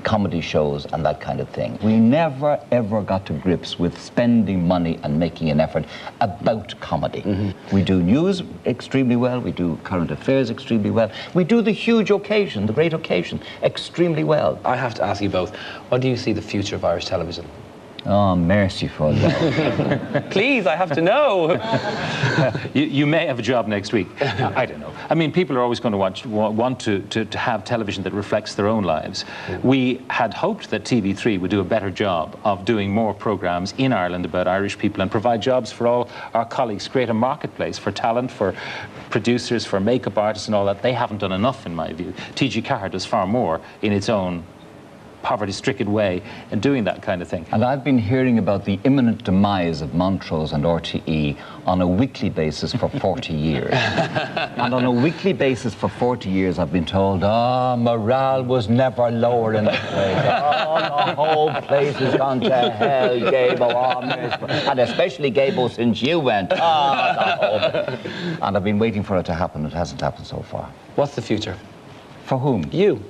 comedy shows and that kind of thing. We never ever got to grips with spending money and making an effort about comedy. We do news extremely well, we do current affairs extremely well, we do the huge occasion, the great occasion, extremely well. I have to ask you both, what do you see the future of Irish television? Oh, merciful Lord. Please, I have to know. You may have a job next week. I don't know. I mean, people are always going to want to have television that reflects their own lives. We had hoped that TV3 would do a better job of doing more programs in Ireland about Irish people and provide jobs for all our colleagues, create a marketplace for talent, for producers, for makeup artists and all that. They haven't done enough, in my view. TG Ceathair does far more in its own poverty-stricken way and doing that kind of thing. And I've been hearing about the imminent demise of Montrose and RTE on a weekly basis for 40 years. And on a weekly basis for 40 years, I've been told, morale was never lower in the place. The whole place has gone to hell, Gable. And especially, Gable, since you went. And I've been waiting for it to happen. It hasn't happened so far. What's the future? For whom? You.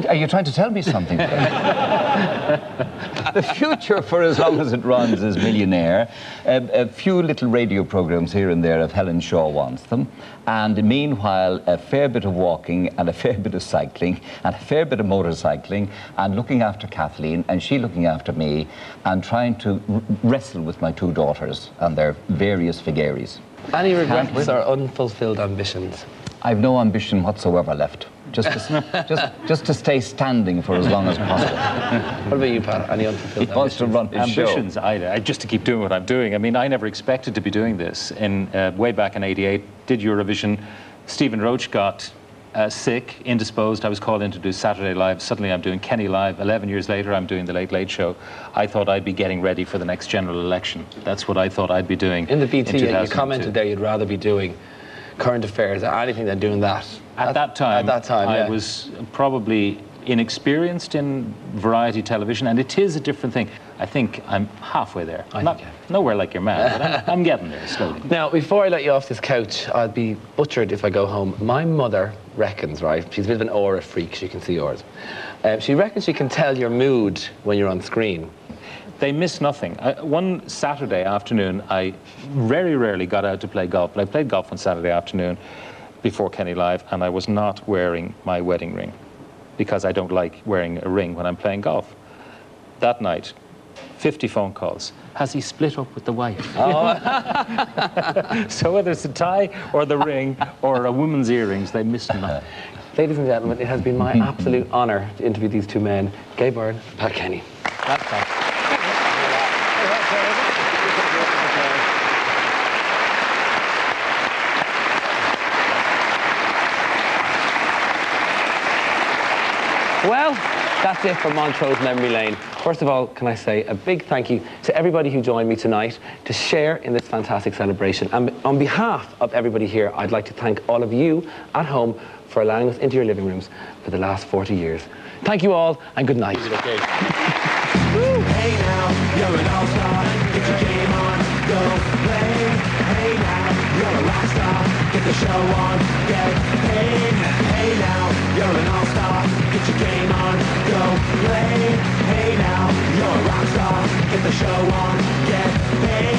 Are you trying to tell me something? The future, for as long as it runs, is Millionaire. A few little radio programs here and there if Helen Shaw wants them. And meanwhile, a fair bit of walking and a fair bit of cycling and a fair bit of motorcycling and looking after Kathleen and she looking after me and trying to wrestle with my two daughters and their various vagaries. Any regrets or unfulfilled ambitions? I've no ambition whatsoever left. Just to stay standing for as long as possible. What about you, Pat? Any unfulfilled ambitions? Wants to run ambitions? Just to keep doing what I'm doing. I mean, I never expected to be doing this. Way back in '88, did Eurovision. Stephen Roach got sick, indisposed. I was called in to do Saturday Live. Suddenly I'm doing Kenny Live. 11 years later, I'm doing The Late Late Show. I thought I'd be getting ready for the next general election. That's what I thought I'd be doing. In the BT, in you commented there you'd rather be doing current affairs or anything than doing that. At that time, yeah. I was probably inexperienced in variety television, and it is a different thing. I think I'm halfway there. Nowhere like your man, but I'm getting there slowly. Now, before I let you off this couch, I'd be butchered if I go home. My mother reckons, right, she's a bit of an aura freak, she can see yours. She reckons she can tell your mood when you're on screen. They miss nothing. One Saturday afternoon, I very rarely got out to play golf, but I played golf on Saturday afternoon before Kenny Live, and I was not wearing my wedding ring because I don't like wearing a ring when I'm playing golf. That night, 50 phone calls. Has he split up with the wife? Oh. So whether it's a tie or the ring or a woman's earrings, they miss nothing. Ladies and gentlemen, it has been my absolute honour to interview these two men, Gay Byrne and Pat Kenny. Well, that's it for Montrose Memory Lane. First of all, can I say a big thank you to everybody who joined me tonight to share in this fantastic celebration. And on behalf of everybody here, I'd like to thank all of you at home for allowing us into your living rooms for the last 40 years. Thank you all, and good night. Hey now, you're an all-star. Get your game on, go play. Hey now, you're a rock star. Get the show on, get paid. Hey now, you're an all-star. Get your game on, go play. Hey now, you're a rock star. Get the show on, get paid.